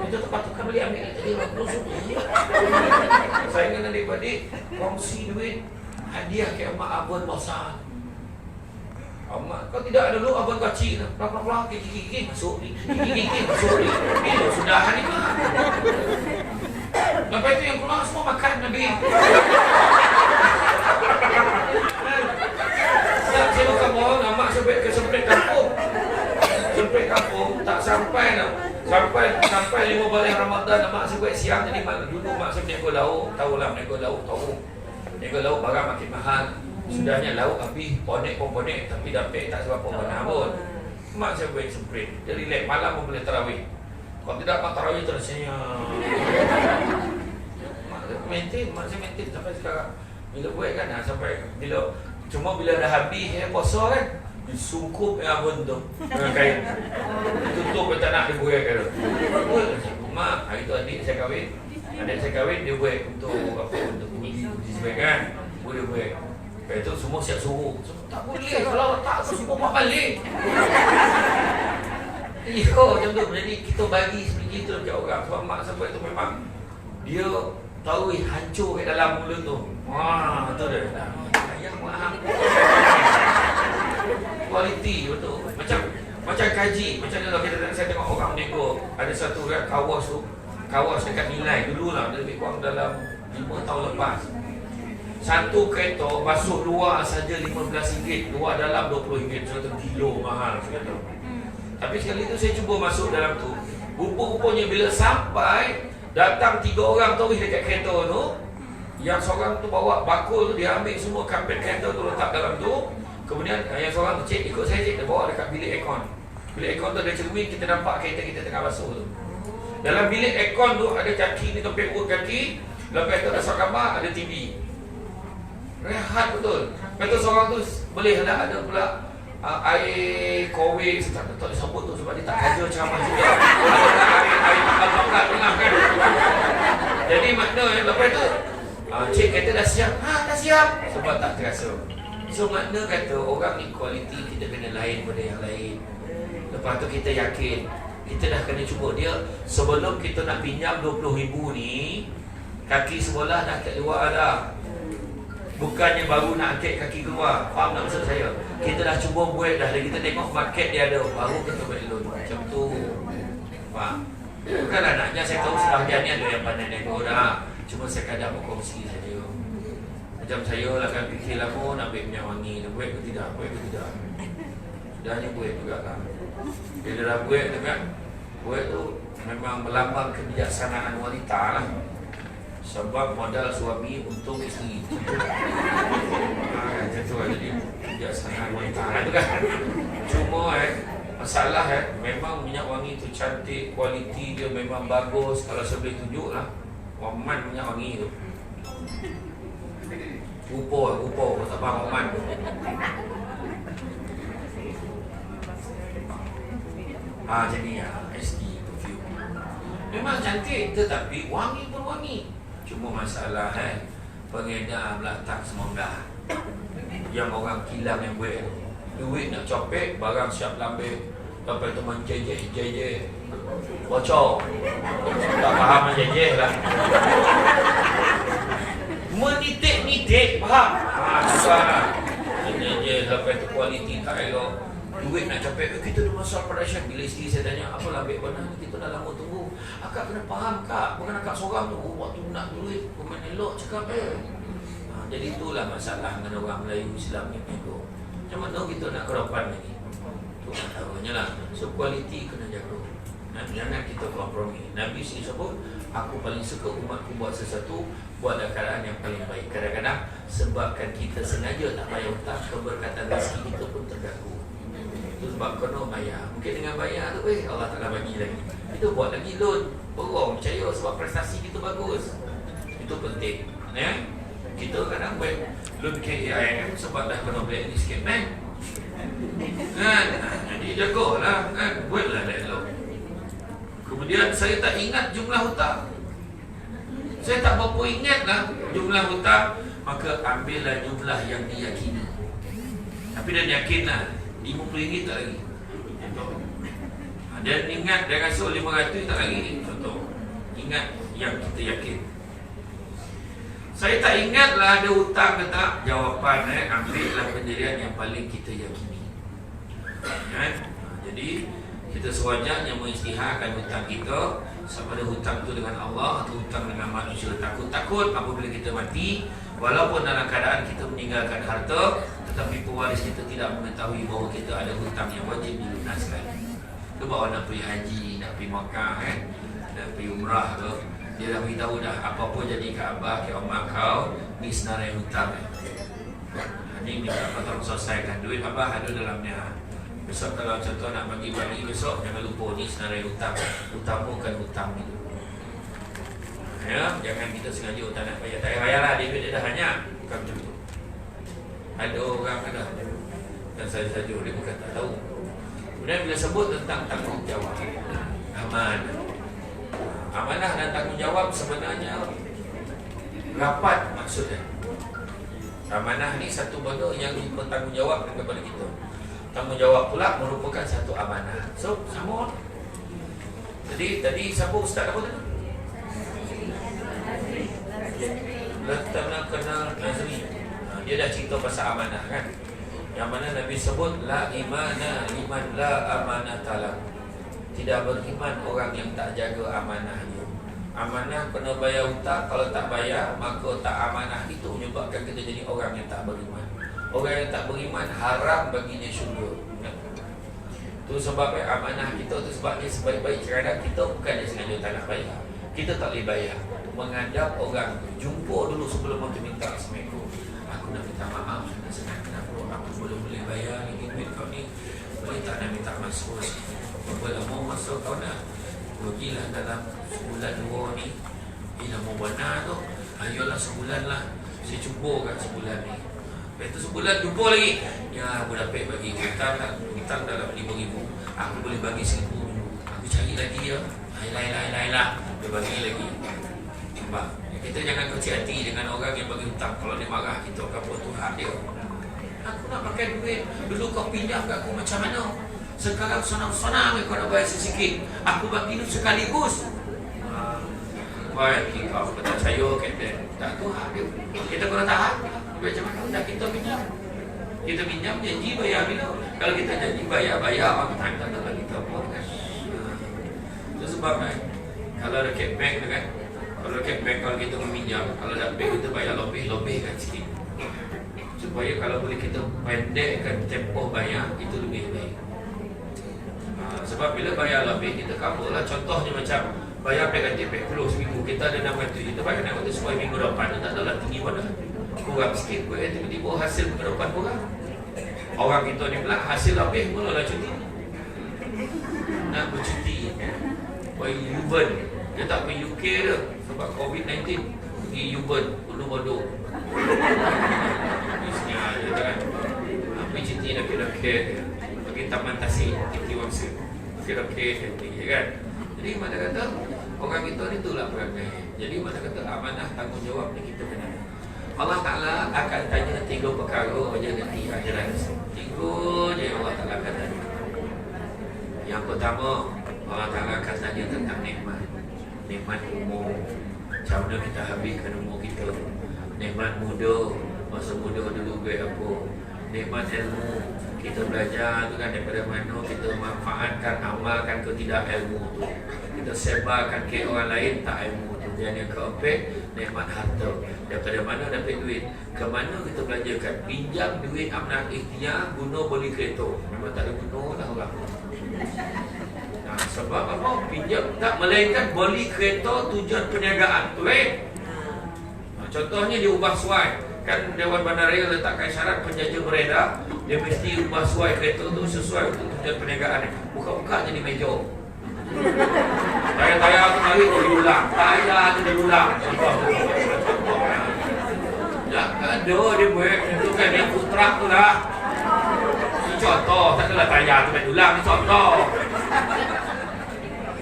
Itu terpatutkan beli ambil tadi RM20. Saya dengan adik-adik kongsi duit hadiah ke mak abang besar. Mak kau tidak ada dulu abang kecil. Pelan-pelan kiki masuk ni. Kiki masuk ni. Bila sudah hari mak. Lepas itu yang keluar semua makan Nabi. Saya bukan bohong. Mak saya buat ke semprit kampung. Semprit kampung tak sampai dah. Sampai 5 bulan Ramadan mak saya buat siang. Jadi dulu mak saya menego lauk. Tahulah menego lauk. Menego lauk barang makin mahal. Sudahnya lauk habis, ponek pun ponek. Tapi dapat tak sebab mana pun. Mak saya buat semprit. Dia relax malam pun boleh tarawih. Kalau tidak mak tarawih tersenyum. Mak saya maintain sampai sekarang. Bila buat kan sampai bila dah habis puasa kan, disungkup abang tu dengan kain. Tutup tak nak dia buat kan. Mak hari tu adik saya kahwin. Dia buat untuk apa, untuk uji sebab kan. Dia buat. Lepas tu semua siap suruh. Tak boleh kalau tak semua buat balik. Macam tu. Jadi kita bagi sedikit tu dekat orang. Sebab mak sampai tu memang dia tahu hancur kat dalam mulut tu. Wah, tu dia. Ayam mahal. Kualiti betul. Macam kaji. Macam kalau saya tengok orang nego. Ada satu kan kawas dekat Nilai dulu lah. Dia lebih kurang dalam 5 tahun lepas. Satu kereta basuh luar saja RM15, luar dalam RM20. Satu kilo mahal. Tapi sekali tu saya cuba masuk dalam tu. Rupa-rupanya bila sampai, datang 3 orang tu dekat kereta tu. Yang seorang tu bawa bakul tu, dia ambil semua karpet kereta tu letak dalam tu. Kemudian yang seorang tu, cik ikut saya cik, dia bawa dekat bilik aircon. Bilik aircon tu ada cermin, kita nampak kereta kita tengah basuh tu. Dalam bilik aircon tu ada kaki ni, tempat urut kaki. Lepas tu dasar kamar ada TV. Rehat betul. Lepas tu seorang tu boleh lah ada pula air kowe, tak disebut tu sebab dia tak kerja ceramah juga. Ada air bakar tengah kan. Jadi makna lepas tu cik kata dah siap. Dah siap. Sebab tak terasa. So makna kata orang ni kualiti kita kena lain pada yang lain. Lepas tu kita yakin kita dah kena cuba dia. Sebelum kita nak pinjam 20,000 ni, kaki sebelah dah kat luar dah. Bukannya baru nak angkat kaki keluar. Faham tak maksud saya? Kita dah cuba buat dah. Kita tengok market dia ada, baru kita buat loan. Macam tu. Faham? Bukanlah naknya saya tahu sebahagian ni ada yang pandai nego dah. Cuma saya kadang berkongsi saja. Macam saya lah kan fikir lama nak ambil minyak wangi. Nak buat ke tidak? Buat ke tidak? Sudahnya buat juga kan. Bila dah buat tu kan, buat tu memang melambang kebijaksanaan wanita lah. Sebab modal suami untung isteri. Macam tu lah. Jadi kebijaksanaan wanita lah tu kan. Cuma masalah memang minyak wangi tu cantik, kualiti dia memang bagus. Kalau saya boleh tunjuk lah Oman minyak wangi tu. Rupa tak faham Oman. Macam ni lah, SD perfume. Memang cantik tetapi wangi pun wangi. Cuma masalah pengedar meletak semoga. Yang orang kilang yang buat duit nak copek, barang siap lambil. Lepas tu menjejeh bocor. Tak faham menjejeh lah. Menitik-nitik, faham? Susah lah. Menjejeh, lepas tu kualiti tak elok. Duit nak copek, kita ada masalah production. Bila isteri saya tanya, apa lah ambil benar? Kita dah lama tunggu. Akak kena faham kak, bukan akak seorang tu. Waktu nak duit, bukan elok cakap jadi itulah masalah dengan orang Melayu Islam ni nego. Macam mana kita nak keropan lagi? Itu antaranya lah. So kualiti kena jaga. Jangan kita kompromi. Nabi sebut, aku paling suka umatku buat sesuatu, buat keadaan yang paling baik. Kadang-kadang sebabkan kita sengaja tak bayar hutang, keberkatan rezeki kita pun terganggu. Itu sebab kena bayar. Mungkin dengan bayar tu Allah Ta'ala bagi lagi. Itu buat lagi loan. Borong, percaya sebab prestasi kita bagus. Itu penting. Kita kadang buat loan KAIM sebab dah kena black ni sikit kan. Jadi jagalah kan. Buatlah elok. Kemudian saya tak ingat jumlah hutang. Saya tak berapa ingat lah jumlah hutang. Maka ambillah jumlah yang diyakini. Tapi dah yakin lah RM50 tak lagi. Dan ingat dia rasa RM500 tak lagi. Contoh, ingat yang kita yakin. Saya tak ingatlah ada hutang ke tak. Jawapan ambillah pendirian yang paling kita yakini. Jadi kita sewajarnya mengisytiharkan hutang kita, sama ada hutang itu dengan Allah atau hutang dengan manusia. Takut-takut apabila kita mati, walaupun dalam keadaan kita meninggalkan harta, tetapi pewaris kita tidak mengetahui bahawa kita ada hutang yang wajib dilunaskan. Itu bawa nak pergi haji, nak pergi Makkah nak pergi umrah tu, dia dah beritahu dah, apa-apa jadi ke abah, ke omak kau, ni senarai hutang. Ni minta apa tolong selesaikan. Duit abah ada dalamnya. Besok kalau contoh nak bagi besok, jangan lupa ni senarai hutang. Utamakan hutang itu. Jangan kita sengaja hutang nak bayar. Tak payahlah, dia dah banyak. Bukan macam tu. Ada orang ada. Dan saya saja dia bukan tak tahu. Kemudian bila sebut tentang tanggungjawab, amanah. Amanah dan tanggungjawab sebenarnya rapat maksudnya. Amanah ni satu benda yang bertanggungjawab kepada kita. Tanggungjawab pula merupakan satu amanah. So, sama. Jadi, tadi siapa ustaz apa tadi? Lieutenant Colonel Nazri. Dia dah cerita pasal amanah kan. Yang mana Nabi sebut la imana liman la amanah taala. Tidak beriman orang yang tak jaga amanahnya. Amanah kena bayar hutang, kalau tak bayar maka tak amanah. Itu menyebabkan kita jadi orang yang tak beriman. Orang yang tak beriman haram baginya syurga. Tu sebabnya amanah kita tu sebabnya sebaik-baik cara kita bukan dia sengaja tak nak bayar. Kita tak boleh bayar. Menghadap orang tu, jumpa dulu sebelum orang tu minta Assalamualaikum. Aku nak minta maaf senang kenapa aku boleh bayar ni duit kau ni. Boleh tak nak minta masuk? Berapa lama masuk kau nak? Pergilah dalam sebulan 2 ni. Dah mau benar tu. Ayolah sebulan lah. Saya cuba kat sebulan ni. Lepas tu sebulan jumpa lagi. Ya, aku dapat bagi hutang dalam 5,000. Aku boleh bagi 1,000 dulu. Aku cari lagi ya. Lain lah. Dia bagi lagi. Nampak? Kita jangan kecil hati dengan orang yang bagi hutang. Kalau dia marah, kita akan potong hak dia. Aku nak pakai duit. Dulu kau pinjam kat aku macam mana? Sekarang senang-senang kau nak bayar sikit. Aku bagi tu sekaligus. Baik, kau tak percaya Kapten. Tak tu hak dia. Kita kena tahan. Macam mana dah kita pinjam? Kita pinjam janji bayar bila? Kalau kita janji bayar orang tak bagi kita pun kan. Itu sebab kan kalau dekat bank tu kan, kalau dekat bank kalau kita meminjam, kalau dah bank kita bayar lebih kan sikit. Supaya kalau boleh kita pendekkan tempoh bayar itu lebih baik. Sebab bila bayar lebih kita cover lah. Contohnya macam bayar pay ganti pay close seminggu, kita ada 600, kita bayar nak waktu sesuai minggu depan, tak adalah tinggi mana. Kurang sikit pun tiba-tiba hasil minggu depan kurang. Orang kita ni pula hasil lebih mulalah cuti. Nak bercuti pergi U-Burn. Dia tak pergi UK dah sebab COVID-19. Pergi U-Burn, Ulu Bodoh. Bisnya je kan. Pergi cuti nak kira-kira. Pergi Taman Tasik, Titi Wangsa. Kira-kira kan. Jadi mana kata orang kita ni itulah perangai. Jadi mana kata amanah tanggungjawab ni kita kena. Allah Ta'ala akan tanya 3 perkara je nanti akhirat. 3 je Allah Ta'ala akan tanya. Yang pertama, Allah Ta'ala akan tanya tentang nikmat. Nikmat umur. Macam mana kita habiskan umur kita. Nikmat muda. Masa muda dulu buat apa. Nikmat ilmu. Kita belajar tu kan daripada mana kita manfaatkan, amalkan ke tidak ilmu tu. Kita sebarkan ke orang lain tak ilmu tu. Dan yang keempat, nikmat harta. Daripada mana dapat duit, ke mana kita belanjakan. Pinjam duit amanah ikhtiar, guna beli kereta. Memang tak ada guna lah orang. Nah, sebab apa? Pinjam tak, melainkan beli kereta tujuan perniagaan. Tu contohnya dia ubah suai. Kan Dewan Bandaraya letakkan syarat penjaja beredar, dia mesti ubah suai kereta tu sesuai untuk tujuan perniagaan. Buka-buka jadi meja. Tayar-tayar tu balik tu diulang. Tayar tu diulang. Contoh. Tak ada dia buat. Itu kan dia putrak tu lah. Ini contoh. Tak adalah tayar tu diulang. Ini contoh.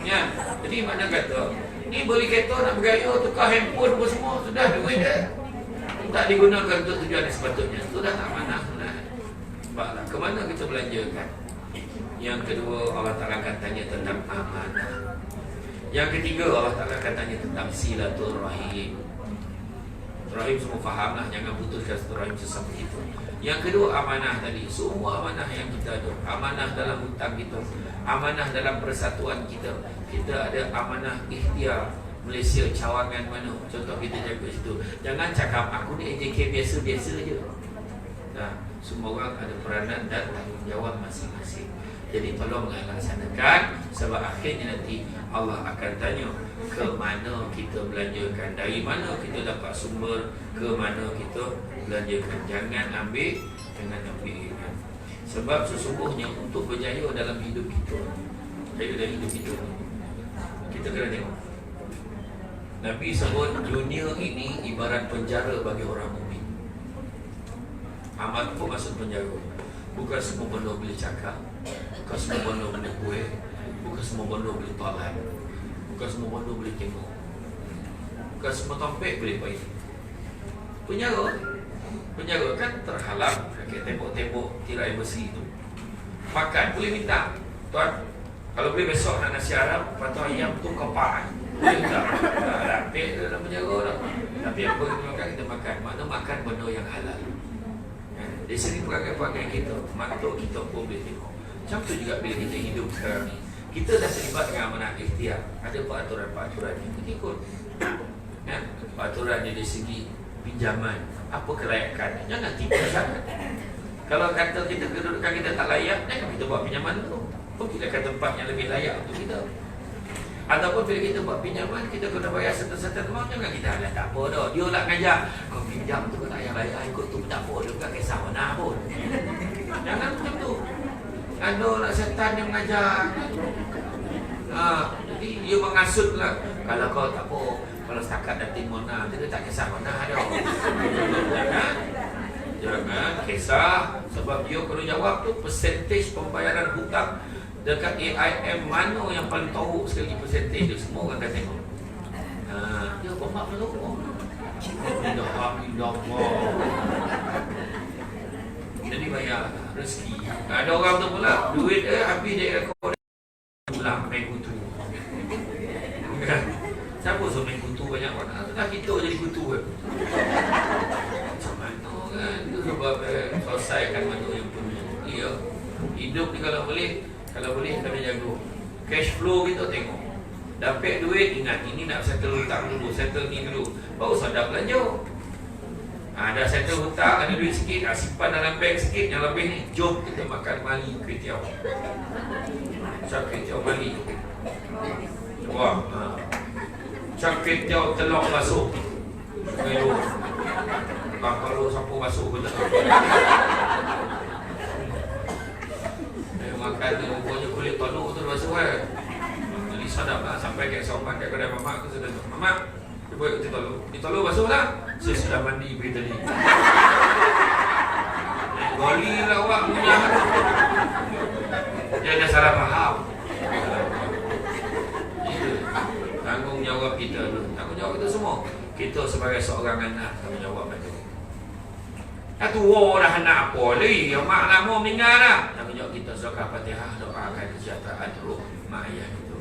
Ya. Jadi mana kata, ni beli kereta nak bergaya, tukar handphone pun semua. Sudah duit dia. Tak digunakan untuk tujuan yang sepatutnya. Sudah tak mana. Sebablah, ke mana kita belanjakan? Yang kedua, Allah Ta'ala akan tanya tentang amanah. Yang ketiga, Allah Ta'ala akan tanya tentang silaturahim. Rahim semua faham lah, jangan putuskan silaturahim sesama kita. Yang kedua, amanah tadi. Semua amanah yang kita ada. Amanah dalam hutang kita, amanah dalam persatuan kita. Kita ada amanah ikhtiar. Malaysia cawangan mana, contoh kita jaga situ. Jangan cakap aku ni AJK biasa-biasa je. Nah, semua orang ada peranan dan tanggungjawab masing-masing. Jadi tolong laksanakan, sebab akhirnya nanti Allah akan tanya ke mana kita belanjakan, dari mana kita dapat sumber, ke mana kita belanjakan. Jangan ambil sebab sesungguhnya untuk berjaya dalam hidup kita, kita kena tengok. Nabi sebut dunia ini ibarat penjara bagi orang mukmin. Amal pun masuk penjara. Bukan semua benda boleh cakap, bukan semua benda boleh kuih, bukan semua benda boleh tolak, bukan semua benda boleh tengok, bukan semua tompek boleh pakai. Penjara kan terhalang pakai tembok-tembok tirai besi itu. Makan boleh minta, tuan, kalau boleh besok nak nasi Arab, patut ayam tu kepak. Tak dalam penjara dah. Tapi apa kita makan? Mana makan benda yang halal. Dari sini perangai-perangai kita, mata kita pun boleh tengok. Macam tu juga bila kita hidup sekarang ni, kita dah terlibat dengan amanah ikhtiar. Ada peraturan-peraturan yang kita ikut. Peraturan dari segi pinjaman, apa kelayakan. Jangan tipu sangat. Kalau kata kita kedudukan kita tak layak, kita buat pinjaman tu. Pergilah ke tempat yang lebih layak untuk kita. Ataupun bila kita buat pinjaman, kita kena bayar serta-serta amount. Jangan kita lah tak apa dah. Dia lah ngajar, kau pinjam tu kau tak payah bayar, ikut tu pun tak apa. Dia bukan kisah mana pun. Jangan macam tu. Ada lah setan yang mengajar. Jadi dia mengasut lah. Kalau kau tak apa, kalau setakat dah timur nah, dia tak kisah mana ada. Jangan kisah. Sebab dia kalau jawab tu percentage pembayaran hutang dekat AIM mana yang paling tahu sekali percentage dia, semua orang akan tengok. Dia bermak dulu. Alhamdulillah. Jadi bayar rezeki. Ada orang tu pula duit habis dia rekod pulang main kutu. Siapa suruh main kutu banyak orang? Dah kita jadi kutu kan. Macam mana kan? Itu sebab selesaikan mana yang punya. Ya. Hidup ni kalau boleh kena jaga. Cash flow kita tengok. Dapat duit, ingat ini nak settle hutang dulu, settle ni dulu. Baru sadar belanja. Dah settle hutang, ada duit sikit, simpan dalam bank sikit, yang lebih ni, jom kita makan mali kuih tiaw. Macam kuih tiaw mali. Wah, macam kuih tiaw telur basuh. Melu. Kalau sapu basuh pun tak apa. Makan tu rupanya kulit toluk tu basuh kan. Jadi sadap lah sampai ke sopan kat kedai mamak tu sudah. Mamak, dia buat kulit toluk. Kulit toluk basuh lah. Saya sudah mandi pergi tadi. Goli lah awak punya. Dia ada salah faham. Itu tanggungjawab kita tu. Tanggungjawab kita semua. Kita sebagai seorang anak tanggungjawab itu. Tua dah nak apa lagi? Mak lama meninggal dah. Tanggungjawab kita surah Fatihah, doakan kesejahteraan teruk mak ayah itu.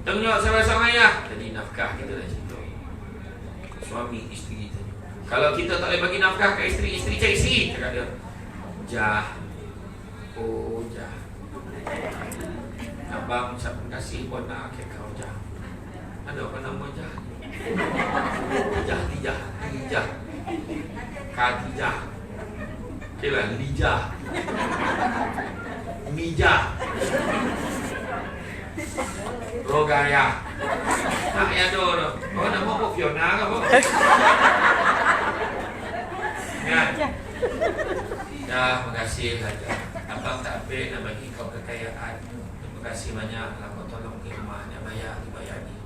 Tanggungjawab sebagai seorang ayah, jadi nafkah kita dah cerita. Suami isteri kita. Kalau kita tak boleh bagi nafkah ke isteri, isteri cari isteri. Cakap dia, Jah. Oh Jah. Abang ucapkan kasih buat nak ke kau Jah. Ada apa nama Jah? Jah. Khadijah. Okay lah, Lijah. Mijah. Rogaya. Nak yang tu. Oh, nama apa Fiona ke apa? Kan? Terima kasih saja. Abang tak ambil nak bagi kau kekayaan. Terima kasih banyak. Kau tolong ke rumah. Nak bayar, dibayar ni.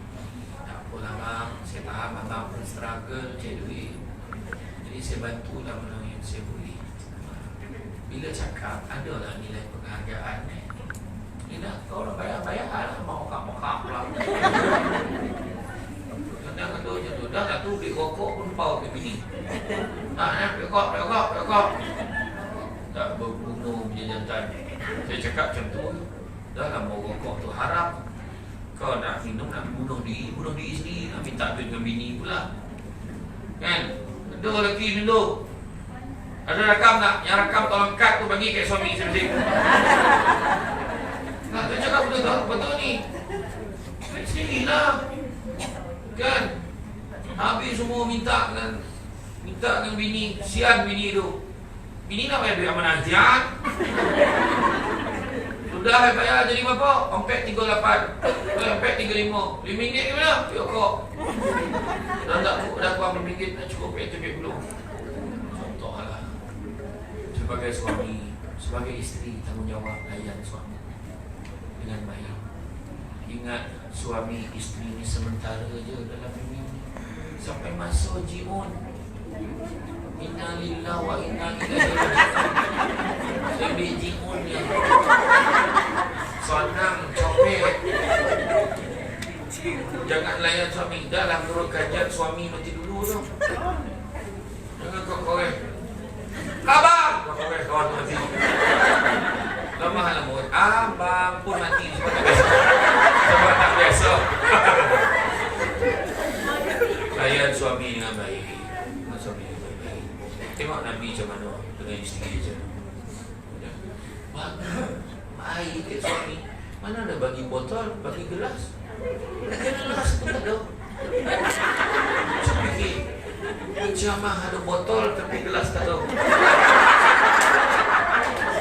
Tak apa lah bang. Saya faham abang pun struggle cari duit. Jadi saya bantu lah mana yang saya boleh. Bila cakap, adalah nilai penghargaan ni. Bila kau orang bayar lah. Mokak lah. Kadang kata macam tu. Dah tak tu beli rokok pun bau ke bini. Beli rokok. Tak berbunuh punya jantan. Saya cakap macam tu. Dah lah mau rokok tu haram. Kau nak minum, nak bunuh diri sendiri. Nak minta duit dengan bini pula. Kan? Ada lelaki minum. Ada rakam tak? Yang rakam tolong cut tu bagi kat suami sendiri. Nak dia cakap betul ni. Sini lah. Kan? Habis semua minta dengan bini. Sian bini tu. Bini nak bayar duit amanah sian. Sudah bayar jadi berapa? Ompek 38. Ompek 35. RM5 ke mana? Yuk kok. Dah kurang RM5 nak cukup RM70. Contoh lah. Sebagai suami, sebagai isteri, tanggungjawab layan suami dengan baik. Ingat suami isteri ni sementara je dalam dunia ni. Sampai masa jiun. Inna lillahi wa inna ilaihi raji'un. Sampai jiun dia. Sonang, copet. Jangan layan suami. Dalam turut kajian suami mati dulu tu. Jangan kau korek. Abang! Kau korek kawan mati. Lemah lembut. Abang pun mati sebab tak biasa. Layan suami dengan baik. Suami dengan baik. Tengok Nabi macam mana dengan isteri je. Baik ke suami. Mana ada bagi botol, bagi gelas. Gelas tu tak ada. Macam fikir. Jamah ada botol tapi gelas tak ada.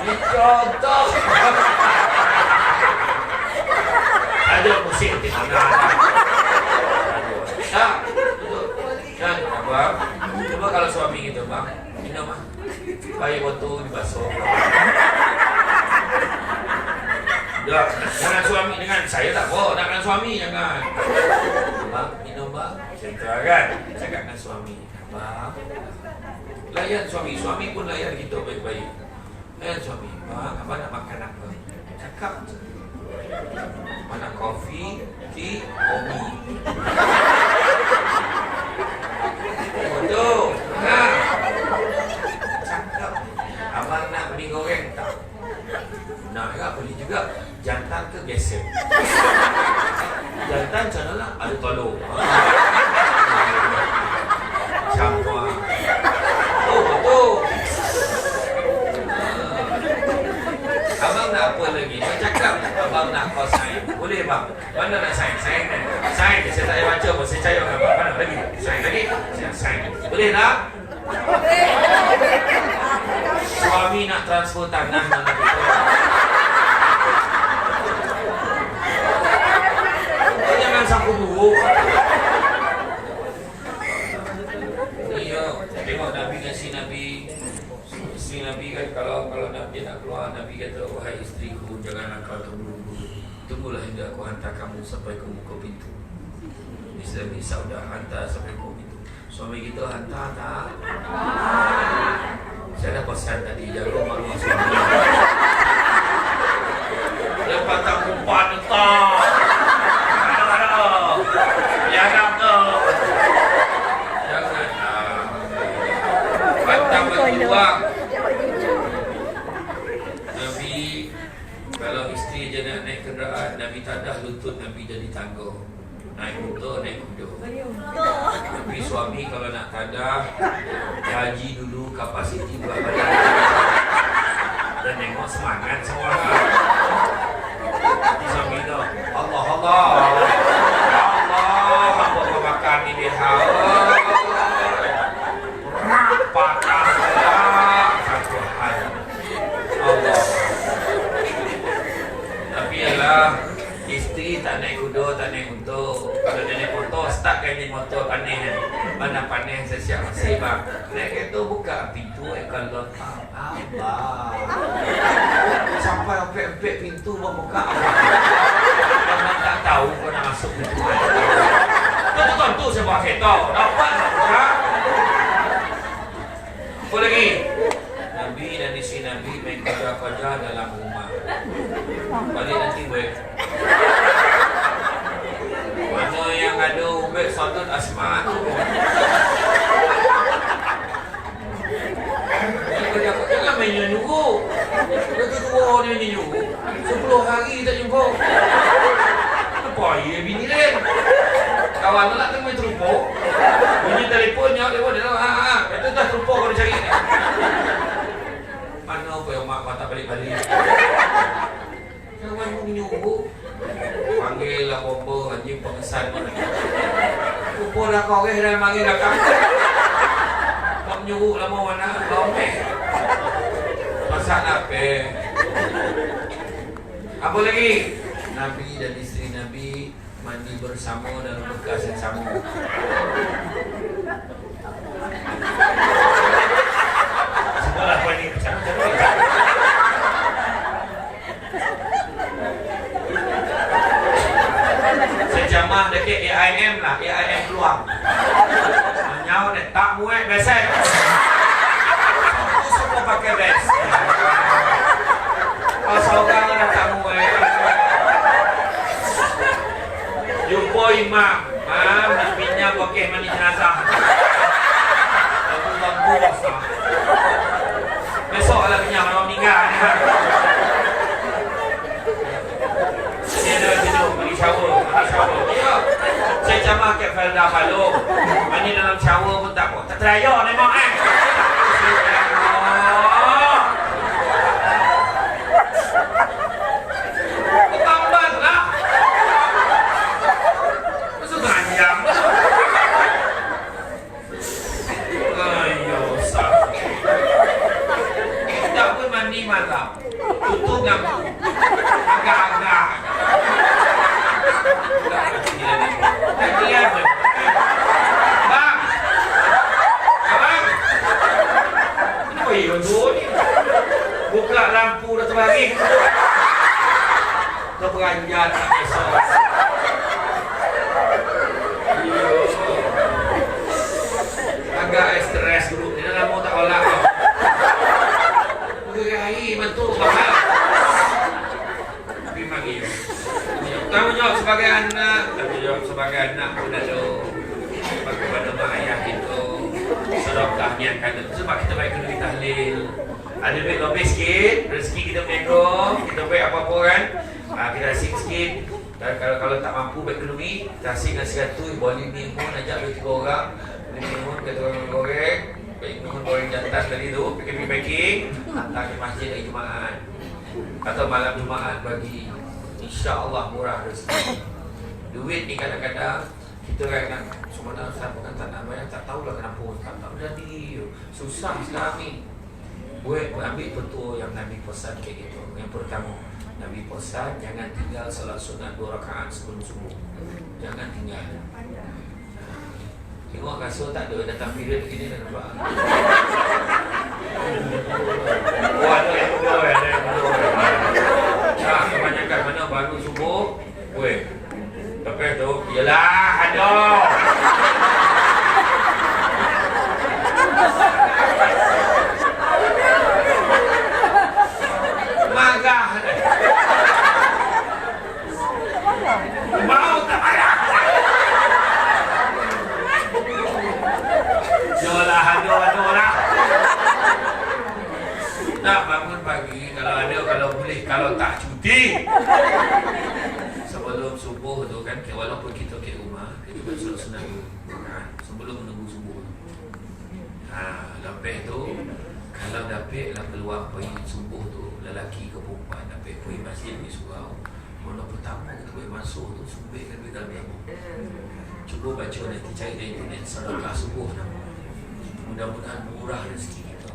Ini contoh. Minum ah. Air botol dibasuh. Dah, jangan suami dengan saya tak apa. Nak dengan suami jangan. Abang, minum bang. Saya kan. Cakap dengan suami. Abang, layan suami. Suami pun layan kita baik-baik. Layan suami. Bang, abang nak makan apa? Cakap je. Mana kopi, tea, kopi. Betul. Nah. Cakap. Abang nak beli goreng tak? Nak tak boleh juga. Jantan ke gesek? Jantan macam mana lah? Ada tolong. Campur. Oh betul. Abang nak apa lagi? Saya cakap abang nak kau sign. Boleh bang? Mana nak sign? Sign kan? Sign. Saya tak payah baca pun. Saya cari orang abang. Mana lagi? Sign lagi? Saya sign. Boleh tak? Suami nak transfer tangan mana betul? Jangan sangkut buruk. Iya, tengok Nabi kasi Nabi. Isteri Nabi kan kalau Nabi nak keluar, Nabi kata, wahai isteriku, janganlah kau terburu-buru. Tunggulah hingga aku hantar kamu sampai ke muka pintu. Isteri sudah hantar sampai ke pintu. Suami kita hantar tak? Saya dah pesan tadi, jaga maruah suami. Lepas tak kumpan tak. Jangan tu. Janganlah. Pantang berjuang. Nabi, kalau isteri je nak naik kenderaan, Nabi tadah lutut Nabi jadi tangguh. Naik motor, naik kuda. Tapi suami kalau nak tadah, haji dulu kapasiti buat badan. Dan tengok semangat semua. Suami tu, Allah Allah. Makan ini hawa patahlah satu hal Allah. Tapi ialah isteri tak naik kuda, tak naik motor. Kalau dia naik motor, start kan naik motor panih kan. Mana panih saya siap masih bang. Naik kereta buka pintu kalau abang sampai empek-empek pintu membuka abang. Abang tak tahu kau nak masuk pintu. Tentu saya bawa kereta. Dapat tak? Apa lagi? Nabi dan isteri Nabi main kerja-kerja dalam rumah. Balik nanti web. Mana yang ada ubek Saudut Asma tu? Jangan main nyuruh. Kita tua dia nyuruh. 10 hari tak jumpa. Apa ya bini lain? Kawan nak tengok terupuk. Bunyi telefonnya dia pun dia kata dah terupuk kau cari ni. Mana apa yang mak tak balik-balik. Kawan menyuruh. Panggil lah apa anjing pengesan mana. Terupuk dah kau ke dah manggil dah kau. Kau menyuruh lama mana kau masak apa? Apa lagi? Nabi dan isteri Nabi mandi bersama dalam bekas yang sama. Sebelah mandi bersama. Sejamah dekat AIM lah, AIM keluar. Menyau ni tak muat biasa. Semua pakai vest. Kalau seorang dah tak muat. Jumpa imam, nak pinjam pakai mandi jenazah. Aku lampu basah. Besok lah pinjam orang meninggal ni kan. Dia dah tidur, mandi shower. Ya. Saya jamah kat Felda Palung. Mandi dalam shower pun tak apa. Tak teraya memang malam tutup lampu agak-agak dia bang abang Oi, betul ni. Buka lampu dah terbaring. Terperanjat tak biasa. Agak stres dulu. Dia dah lama tak olak kau. Gerai betul mahal. Tapi mari. Tanggungjawab sebagai anak. Tanggungjawab sebagai anak pun ada. Bagaimana mak ayah itu sedekah niatkan itu. Sebab kita baik kena tahlil. Ada duit lebih sikit, rezeki kita menegor, kita baik apa-apa kan. Kita asing sikit. Dan kalau tak mampu ekonomi, kita asing dengan 100, boleh minggu ajak 2-3 orang. Minggu kita orang goreng, minggu goreng jantan tadi tu, packing, hantar ke masjid hari Jumaat. Atau malam Jumaat bagi, insya-Allah murah rezeki. Duit ni kadang-kadang kita kan sebenarnya saya bukan tak nak bayar, tak tahulah kenapa tak jadi. Susah sekarang ni. Buat ambil betul yang Nabi pesan kayak gitu. Yang pertama, Nabi pesan jangan tinggal salat sunat 2 rakaat sebelum subuh. Jangan tinggal. Tengok kasut tak ada datang period begini dah nampak. Oh ada yang kedua, ada yang kedua. Kebanyakan mana baru subuh, weh. Lepas tu, yelah ada. Marah. Mau tak marah? Jolah, aduh lah. Tak bangun pagi kalau ada, kalau boleh, kalau tak cuti. Sebelum subuh tu kan, walaupun kita ke rumah, kita bersolat sunat dulu kan, sebelum menunggu subuh. Lepas tu kalau dapat lah keluar pergi subuh tu, lelaki ke perempuan dapat pergi masjid pergi surau, mana pertama kita boleh masuk tu sumbihkan duit dalam tabung. Cuba baca nanti cari di internet sedekah subuh nama. Mudah-mudahan murah rezeki kita.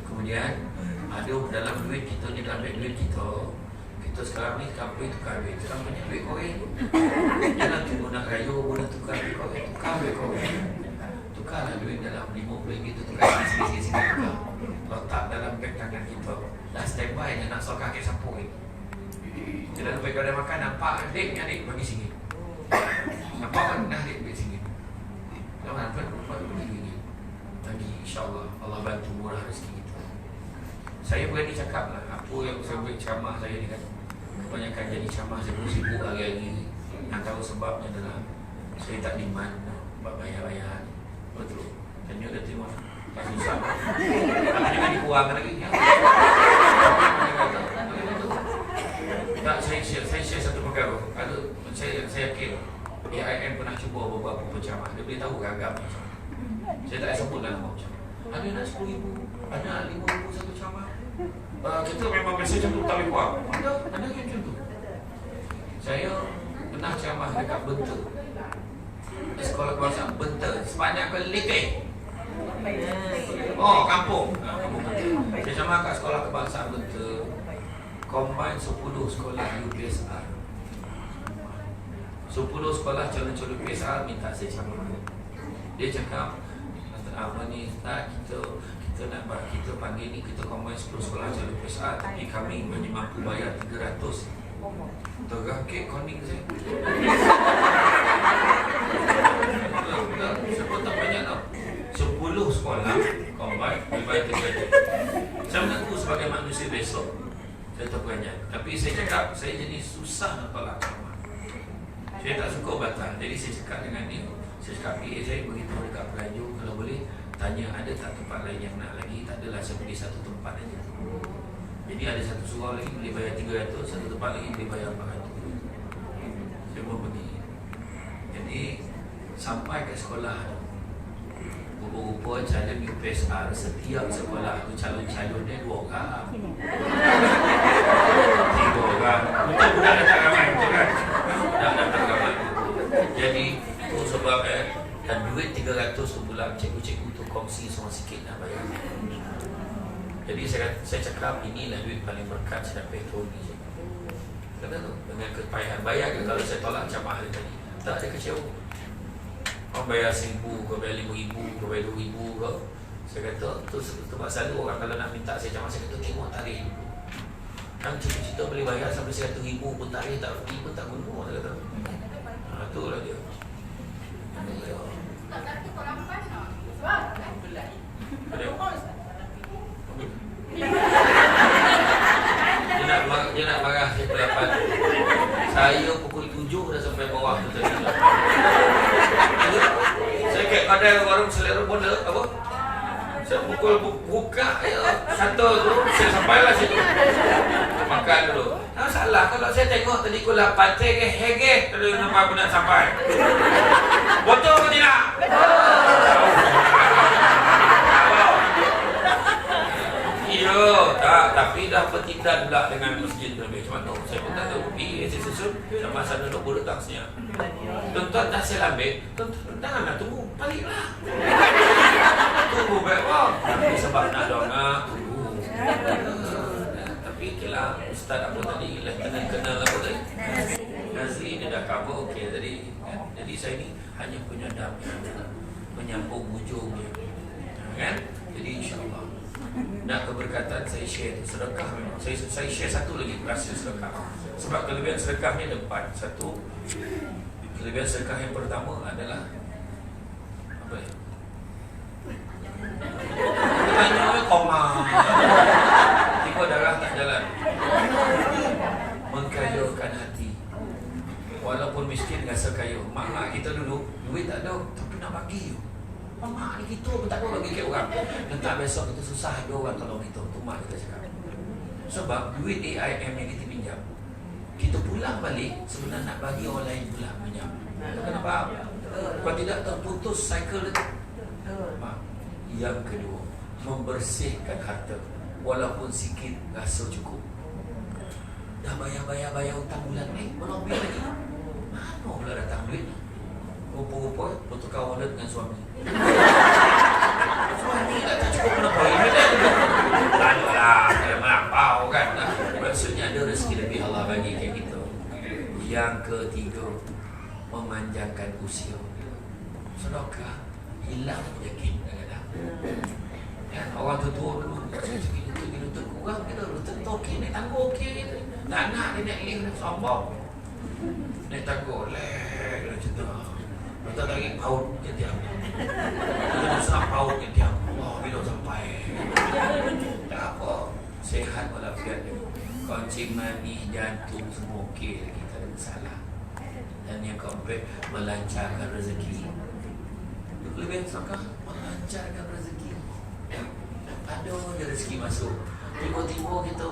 Kemudian ada dalam duit kita ni, dalam duit kita sekarang ni kampung tukar duit. Sekarang banyak duit korek. Jangan tunggu nak raya boleh tukar duit korek. Tukar duit korek. Tukarlah duit dalam RM50 tu, tukar sikit-sikit tukar. Letak dalam beg tangan kita. Dah standby nak sok kaki sapu ni. Kita sampai kau dah makan, nampak adik bagi singgit. Nampak kan adik bagi singgit. Kalau nampak bagi lagi, insya-Allah Allah bantu murah rezeki kita. Saya berani cakap lah, apa yang saya buat ceramah saya ni kan, kebanyakan jadi ceramah saya sibuk hari-hari. Yang tahu sebabnya adalah saya tak demand buat bayar-bayar. Betul. Tanya dia terima. Tak susah. Tak jangan dikurangkan lagi. Tak, saya share satu perkara. Kalau saya yakin AIM pernah cuba beberapa penceramah. Dia boleh tahu gagap macam. Saya tak sebut dalam macam. Ada nak 10,000, ada nak 5,000 satu ceramah. Kita memang biasa macam tu, tak boleh kuat. Ada yang macam tu. Saya pernah ceramah dekat Benter. Sekolah kebangsaan Benter, sebanyak ke Lepeh. Oh, kampung. Kampung Benter. Saya ceramah kat sekolah kebangsaan Benter. Combine 10 sekolah UPSR. 10 sekolah calon-calon UPSR minta saya ceramah. Dia cakap, apa ni, kita nak kita panggil ni, kita combine 10 sekolah calon UPSR, tapi kami hanya mampu bayar 300. Tergakit koning saya. Siapa tak banyak tau. 10 sekolah combine dibayar 300. Saya mengaku sebagai manusia besok saya terperanjat. Tapi saya cakap, saya jadi susah nak tolak ceramah. Saya tak suka batal. Jadi saya cakap dengan dia, saya cakap PA saya beritahu dekat pelaju, kalau boleh tanya ada tak tempat lain yang nak lagi. Tak adalah, saya pergi satu tempat aja. Jadi ada satu surau lagi boleh bayar 300, satu tempat lagi boleh bayar 400. Saya pun pergi. Jadi sampai ke sekolah, rupa-rupa calon UPSR setiap sekolah tu calon-calon dia 2 orang. 3 orang. Untuk budak datang ramai, betul kan? Budak datang ramai. Jadi itu sebab dan duit 300 tu pula cikgu-cikgu tu kongsi semua sikit nak bayar. Jadi saya cakap inilah duit paling berkat saya dapat tahun ni. Kata tu dengan kepayahan bayar ke kalau saya tolak jamaah hari tadi. Tak ada kecewa. Kau bayar 1,000, kau bayar 5,000, kau bayar 2,000 ke. Saya kata, tu sebab selalu orang kalau nak minta saya camat, saya kata tengok tarikh dulu. Kan cerita-cerita boleh bayar sampai 100,000 pun tarikh tak pergi pun tak guna, saya kata. Itulah dia. Dia nak marah saya pukul 8. Saya pukul 7 dah sampai bawah tu tadi. Saya kat kedai warung selera bola apa? Saya pukul buka ya, 1 tu saya sampailah situ. Makan dulu. Tak salah kalau saya tengok tadi pukul 8 saya hege kalau nampak aku nak sampai. Betul ke tidak? Ya, tak, tapi dah bertindak pula dengan masjid Nabi. Macam mana? Saya pun tak tahu. Saya susun sama sana nak boleh taksnya. Tuan-tuan dah saya ambil, tuan-tuan janganlah tunggu, baliklah. Tunggu baik bang. Sebab nak dongak, tunggu. Tapi okeylah, Ustaz apa tadi, Lieutenant Colonel apa tadi? Nazri dia dah cover okey tadi. Jadi saya ni hanya penyadap, menyambung hujungnya. Kan? Jadi insyaAllah. Nak keberkatan saya share tu sedekah memang. Saya share satu lagi rahsia sedekah. Sebab kelebihan sedekahnya ada 4. Satu, kelebihan sedekah yang pertama adalah apa ya? Tanya koma. Tiba darah tak jalan. Mengkayakan hati. Walaupun miskin rasa kaya. Mak kita dulu duit tak ada tapi nak bagi. Mak ni kita pun tak tahu bagi ke orang. Letak besok kita susah ada orang tolong kita. Tu mak kita cakap. Sebab duit AIM yang kita pinjam, kita pulang balik sebenarnya nak bagi orang lain pula pinjam. Kenapa? Kalau tidak terputus cycle itu. Mak. Yang kedua, membersihkan harta. Walaupun sikit rasa cukup. Dah bayar hutang bulan ni, belum biar lagi. Mana pula datang duit ni? Rupa-rupa bertukar wallet dengan suami. Suami tak cukup kenapa ini dah. Tak ada lah, saya melampau kan. Maksudnya ada rezeki lebih Allah bagi kayak gitu. Yang ketiga, memanjangkan usia. Sedekah hilang penyakit kadang-kadang. Kan orang tua dulu lutut kurang kita lutut okey naik tangga okey gitu. Tak nak dia naik lift sombong. Naik tangga leh cerita. Kita lagi paut ke tiang. Kita besar paut ke tiang. Allah bila sampai. Tak apa. Sehat walafiat dia. Kencing manis, jantung semua okey lagi. Tak ada masalah. Dan yang keempat, melancarkan rezeki. Lebih sedekah melancarkan rezeki. Ada je rezeki masuk. Tiba-tiba kita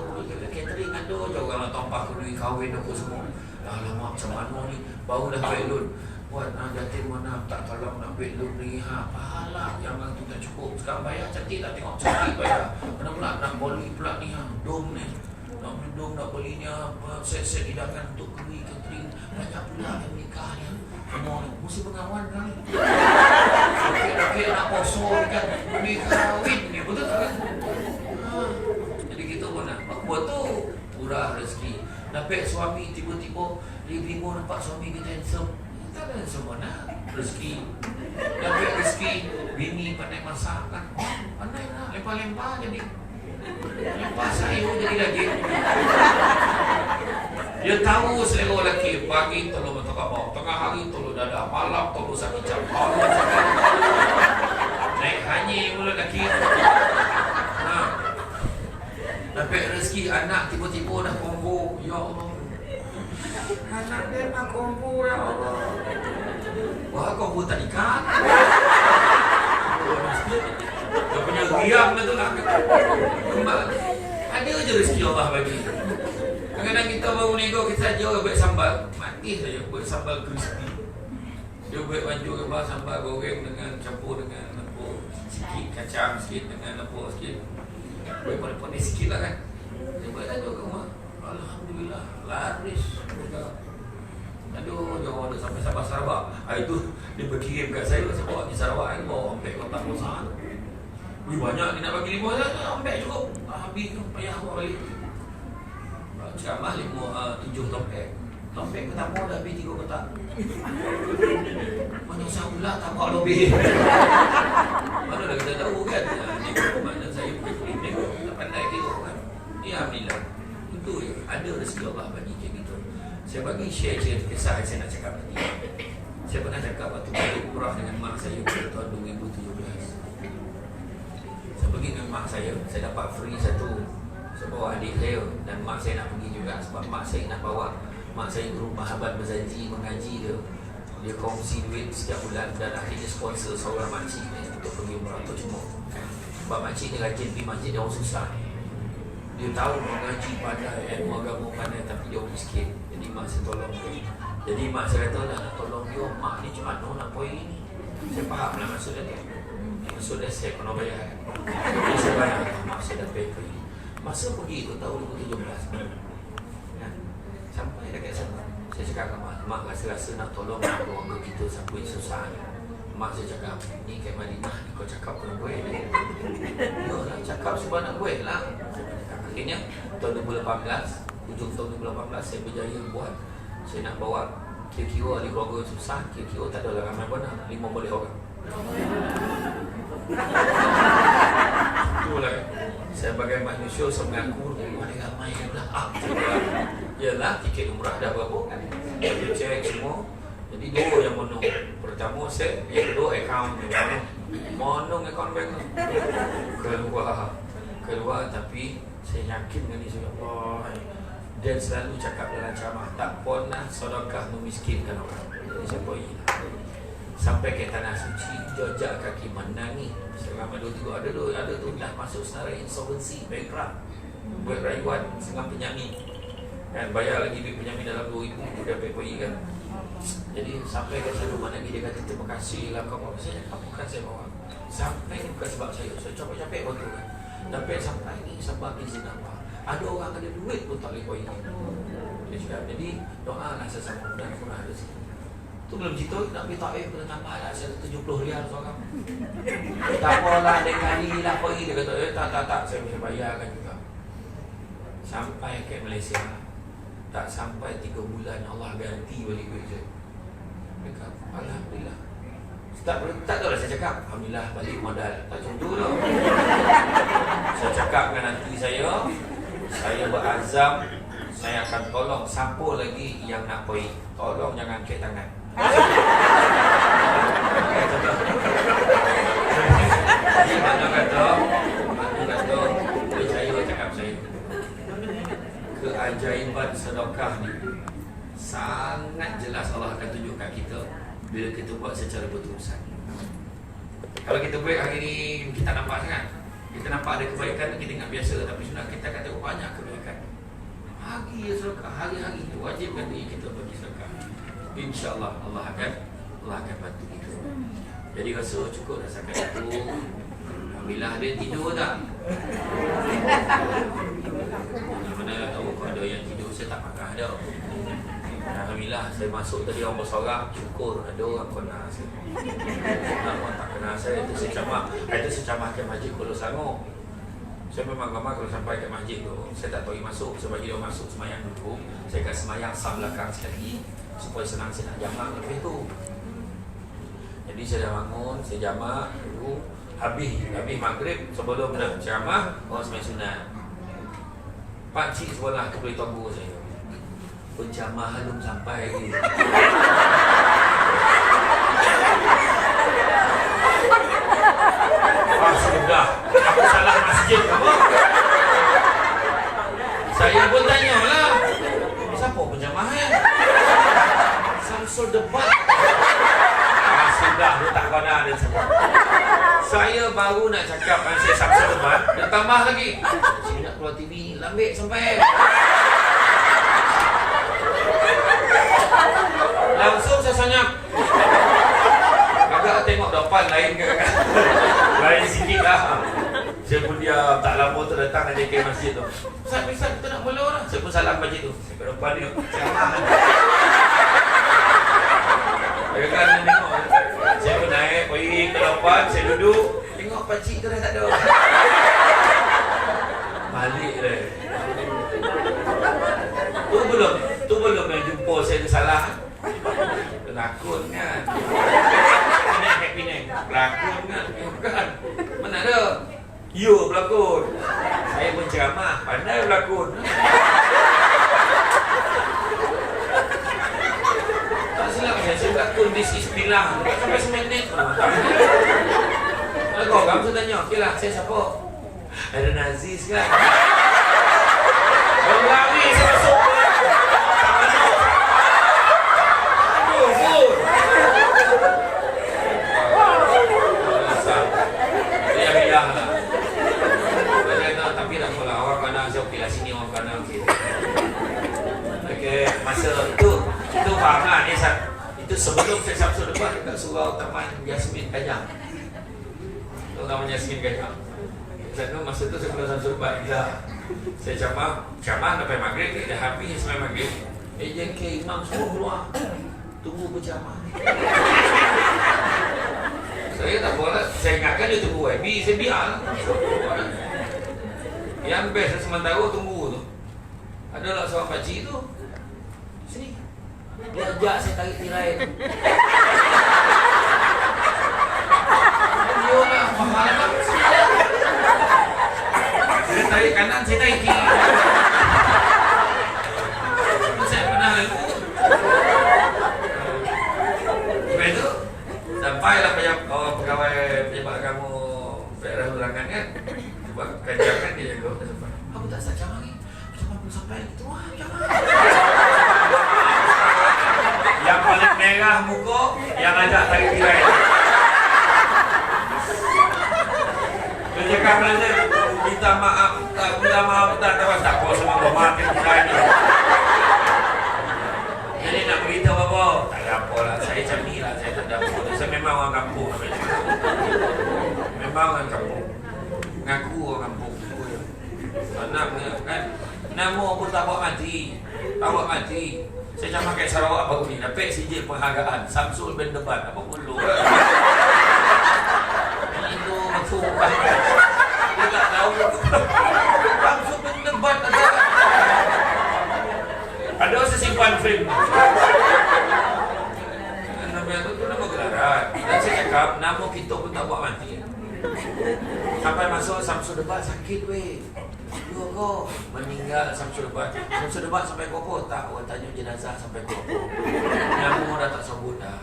catering ada je orang nak tompak duit kahwin apa semua. Alamak macam mana ni. Baru dah duit loan. Buat jatim mana tak tolong nak duit loan ni. Pahala yang tu tak cukup. Sekarang bayar cantik tak tengok cantik bayar. Mana pula nak beli pula ni dom ni. Nak beli dom nak beli ni set-set hidangan untuk kuri catering. Banyak pula yang nikah ni. Semua ni mesti pengawan kan. Okey nak poso kan. Ni kahwin ni betul tak kan? Jadi kita pun nak buat tu murah rezeki. Nampak suami tiba-tiba ibu nampak suami kita handsome. Tak ada semua nak rezeki. Nampak rezeki bini pandai masak kan. Pandai lah lempar-lempar jadi. Lempar sayur jadi daging. Dia tahu selera lelaki. Pagi tolong masak apa, tengah hari tolong dada, malam tolong sakit campur. Naik hanyir mula lelaki. Dapat rezeki anak tiba-tiba dah kombo. Ya Allah. Anak dia nak kombo ya Allah. Wah kombo tak ikat. Dia punya riam tu lah. Ada je rezeki Allah bagi. Kadang-kadang kita baru nego kita saja buat sambal. Mati saja buat sambal crispy. Dia buat baju apa sambal goreng dengan campur dengan apa sikit kacang sikit dengan apa sikit. Buat pandai-pandai sikit lah kan. Dia buat saja ke rumah. Alhamdulillah laris. Aduh, jauh ada sampai Sabah Sarawak. Itu dia berkirim kat saya bawa di Sarawak, bawa ampek kotak besar. Banyak dia nak bagi 5 saja, ampek cukup. Habis tu payah bawa balik. Ceramah 7 tompek. Tompek pertama dah habis 3 kotak. Mana usah pula tak bawa lebih. Mana dah kita tahu kan. Saya bagi share cerita kisah yang saya nak cakap tadi. Saya pernah cakap waktu balik umrah dengan mak saya pada tahun 2017. Saya pergi dengan mak saya dapat free satu. Saya bawa adik saya dan mak saya nak pergi juga sebab mak saya nak bawa mak saya ke rumah Abad Berjanji mengaji dia. Dia kongsi duit setiap bulan dan akhirnya sponsor seorang makcik ni untuk pergi umrah tu cuma. Sebab makcik ni rajin pergi masjid, dia orang susah. Dia tahu mengaji pandai, ilmu agama pandai tapi dia orang miskin. Jadi mak saya tolong dia. Jadi mak saya kata nak tolong dia, mak ni macam mana nak poin ni? Saya faham lah maksud dia tu. Maksud dia saya kena bayar. Jadi saya bayar, mak saya dah pay free. Masa pergi tu tahun 2017 ya, sampai dekat sana saya cakap dengan mak rasa-rasa nak tolong keluarga kita sampai susah ni. Mak saya cakap, ni kat Madinah ni kau cakap pun boleh ni. Yalah, cakap sebab nak buat lah. Akhirnya tahun 2018, hujung tahun 2018 saya berjaya buat. Saya nak bawa kira-kira ahli keluarga susah, kira-kira tak ada ramai pun 50 orang. Itulah saya sebagai manusia saya mengaku ada ramai yang dah yalah tiket umrah dah berapa kan dia cek semua. Jadi dua yang monong, pertama saya, yang kedua akaun yang monong akaun bank keluar tapi saya yakin dengan ini sudah Allah dan selalu cakap dalam ceramah tak pernah sedekah memiskinkan orang. Jadi saya pergi sampai ke tanah suci, jejak kaki menangis selama 2-3 ada tu dah masuk secara insolvency, bankrupt, buat rayuan dengan penyamin kan, bayar lagi duit penyamin dalam 2,000 dia pergi kan. Jadi sampai ke sana menangis, dia kata terima kasih lah kau bawa saya, bukan saya bawa sampai ni bukan sebab saya capek-capek betul kan, tapi sampai ni sebab izin Allah. Ada orang ada duit pun tak boleh pergi. Dia cakap, jadi doa lah sesama dan kurang ada sikit. Tu belum cerita nak pergi taif kena tambah lah 70 rial seorang. Tak apalah dia kali lah pergi. Dia kata tak saya bisa bayarkan juga. Sampai ke Malaysia tak sampai 3 bulan Allah ganti balik duit saya. Dia kata alhamdulillah. Tak tahu lah saya cakap alhamdulillah balik modal. Tak macam tu lah. Saya cakap dengan nanti saya berazam saya akan tolong siapa lagi yang nak pergi. Tolong jangan angkat tangan. Mana kata percaya cakap saya. Keajaiban sedekah ni sangat jelas Allah akan tunjukkan kita bila kita buat secara berterusan. Kalau kita buat hari ni kita nampak sangat. Kita nampak ada kebaikan, kita ingat biasa, tapi sebenarnya kita akan tengok banyak kebaikan. Hari sedekah, hari-hari itu wajibkan diri kita bagi sedekah. InsyaAllah Allah akan bantu kita. Jadi rasa cukup dah sampai itu. Alhamdulillah dia tidur tak? Mana tahu kalau ada yang tidur saya tak marah dah. Alhamdulillah saya masuk tadi orang bersorak, syukur ada orang kenal saya. Orang tak kenal saya itu saya camah. Itu saya camah ke masjid Kuala Selangor. Saya memang gambar kalau sampai ke masjid tu saya tak tahu masuk, saya bagi dia masuk semayang dulu. Saya kat semayang sah belakang sekali supaya senang saya nak jamak lebih tu. Jadi saya dah bangun, saya jamak dulu. Habis maghrib sebelum nak ceramah orang semayang sunat. Pakcik sebelah tu boleh tunggu saya. Penceramah belum sampai lagi. Sudah. Aku salah masjid kamu. Saya pun tanya lah. Siapa penceramah ya? Samsul debat. Sudah, dia tak kena ada sebab. Saya baru nak cakap saya Samsul debat. Dia tambah lagi. Saya nak keluar TV, lambik sampai. Langsung saya senyap. Agak tengok depan lain ke lain sikit lah. Saya pun dia tak lama tu datang ada ke masjid tu. Ustaz kita nak mula orang. Saya pun salam masjid tu. Saya ke depan dia. Saya kan tengok. Saya pun naik pergi ke depan. Saya duduk. Tengok pakcik tu dah tak ada. Balik dah. Tu belum yang jumpa saya tu salah. Pelakon kan. Penang. Pelakon kan. Bukan. Mana ada? Ya pelakon. Saya pun ceramah. Pandai pelakon. saya tak pun this is bilang sampai semenit pun tak. Kalau kamu sudah tanya, okey lah, saya siapa? Ada Aziz kan? Orang lari saya masuk. Aduh, pun. Dia bilang lah. Tapi tak apalah, orang kanan saya okey lah, sini orang kanan okey. Okey, masa itu faham lah ni. Itu sebelum saya Syamsul depan dekat surau Taman Yasmin Kajang. Taman Yasmin Kajang. Saya masa tu saya keluar Syamsul depan dia. Saya camah sampai maghrib, dah habis sampai maghrib. AJK imam semua keluar. Tunggu berjamaah. Saya tak boleh, saya ingatkan dia tunggu YB, saya biar. Yang best sementara tunggu tu. Adalah seorang pakcik tu. Sini. Dia ajak saya tarik tirai tu. Dia nak mahal lah. Dia tarik kanan, saya tarik kiri. Saya pernah lalu. Lepas tu, sampailah pegawai pejabat kamu daerah Ulangan kan. Buat kajian kan dia jaga. Aku tak saja lagi. Macam mana sampai gitu? Jangan. Yang paling merah muka, yang ajak tarik tirai. Dia cakap mana? Minta maaf, tak apa sama rumah kita ni. Jadi nak beritahu apa? Tak ada apa lah, saya macam ni lah, saya tak ada apa. Saya memang orang kampung. Memang orang kampung. Ngaku orang kampung. Anaknya kan, nama pun tak bawa mati. Awak mati. Saya macam pakai Sarawak baru ni, dapat sijil penghargaan Syamsul bin Debat, apa perlu kan? Itu maksud dia tak tahu Syamsul bin Debat ada saya simpan frame. Nama itu nama gelaran. Dan saya cakap, nama kita pun tak buat mati. Sampai masuk Syamsul Debat sakit weh. Dua kau meninggal Syamsul Debat. Syamsul Debat sampai kau tak, orang tanya jenazah sampai kau. Nama dah tak sebut dah.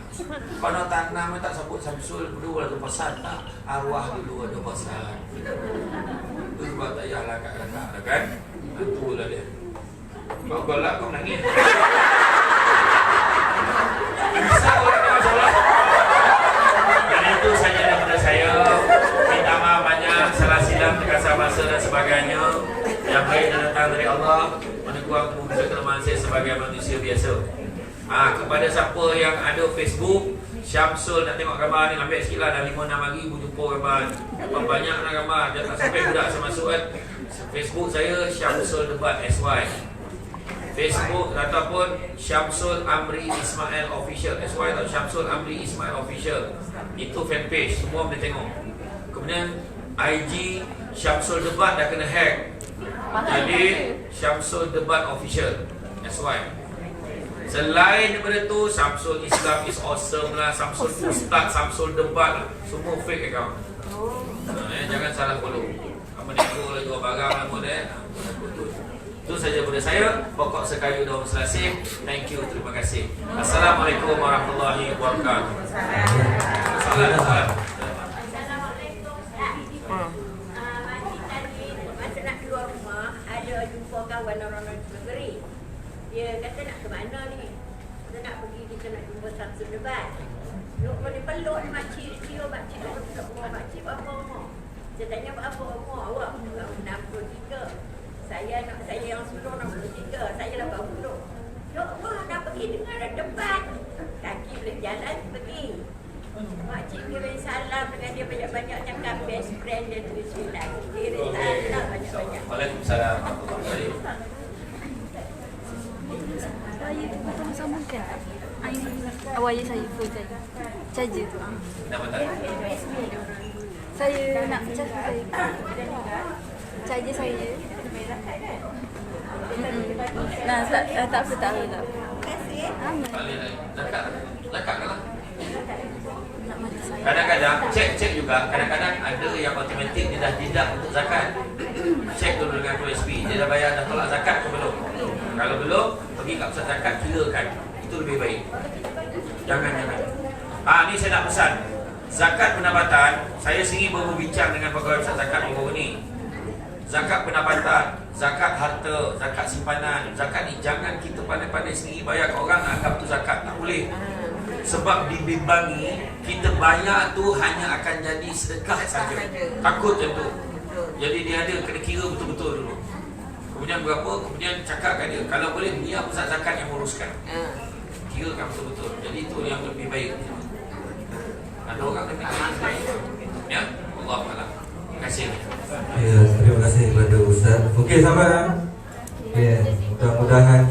Kalau nama tak sebut Syamsul dulu ada pesan tak? Arwah dulu ada pesan. Itu sebab tak payah lakak-lakak kan? Itulah dia. Kau golak kau menangis. Bisa orang yang masalah. Dan itu saja daripada saya. Minta maaf banyak, salah silap, terkasar bahasa dan sebagainya. Yang baik dan datang dari Allah. Meneguh muka kelemahan saya sebagai manusia biasa. Kepada siapa yang ada Facebook, Syamsul nak tengok gambar ni, ambil sikit lah. Dah 5-6 hari pun jumpa gambar. Banyak nak gambar. Dia tak sampai budak saya masuk kan. Facebook saya Syamsul Debat SY. Facebook ataupun Syamsul Amri Ismail Official SY atau Syamsul Amri Ismail Official. Itu fanpage, semua boleh tengok. Kemudian IG Syamsul Debat dah kena hack. Jadi Syamsul Debat Official SY. Selain daripada tu, Syamsul Islam is awesome lah, Syamsul Ustaz, Syamsul Debat lah. Semua fake account. Jangan salah follow. Apa ni aku jual barang nama dia. Itu saja daripada saya. Pokok sekayu daun selasih. Thank you, terima kasih. Assalamualaikum warahmatullahi wabarakatuh. Salam. Assalamualaikum. Tadi masa nak keluar rumah, ada jumpa kawan orang negeri. Dia kata nak ke mana ni? Kita nak pergi, kita nak jumpa Syamsul Debat. Nuk boleh peluk makcik dia, makcik dia dekat rumah makcik berapa umur? Saya tanya berapa umur awak? 63. Saya yang suruh 63. Saya 80. Yok, wah nak pergi dengar debat. Kaki boleh jalan pergi. Makcik kirim salam dengan dia banyak-banyak cakap best friend dia tu silap. Kirim salam banyak-banyak. Waalaikumsalam. Saya tu betul sama kan? Awal saya full saya. Charger tu. Nama tak? Saya nak charge saya. Charger saya. Nah, tak apa. Lekat lah. Nak mati saya. Kadang-kadang cek juga. Kadang-kadang ada yang automatik dia dah tidak untuk zakat. Cek dulu dengan QSP. Dia dah bayar, dah tolak zakat ke belum? Kalau belum, pergi kat pusat zakat, kirakan. Itu lebih baik. Jangan. Ni saya nak pesan. Zakat pendapatan, saya sendiri baru bincang dengan pegawai besar zakat baru ni. Zakat pendapatan, zakat harta, zakat simpanan, zakat ni jangan kita pandai-pandai sendiri bayar ke orang anggap tu zakat, tak boleh. Sebab dibimbangi kita bayar tu hanya akan jadi sedekah saja. Takut macam tu. Jadi dia ada kena kira betul-betul dulu. Kemudian berapa, kemudian cakapkan dia kalau boleh biar pusat zakat yang uruskan. Kirakan betul-betul. Jadi itu yang lebih baik. Ada orang kena kira. Ya, Allah Taala. Terima kasih. Ya, terima kasih kepada Ustaz. Okey, sahabat. Ya, mudah-mudahan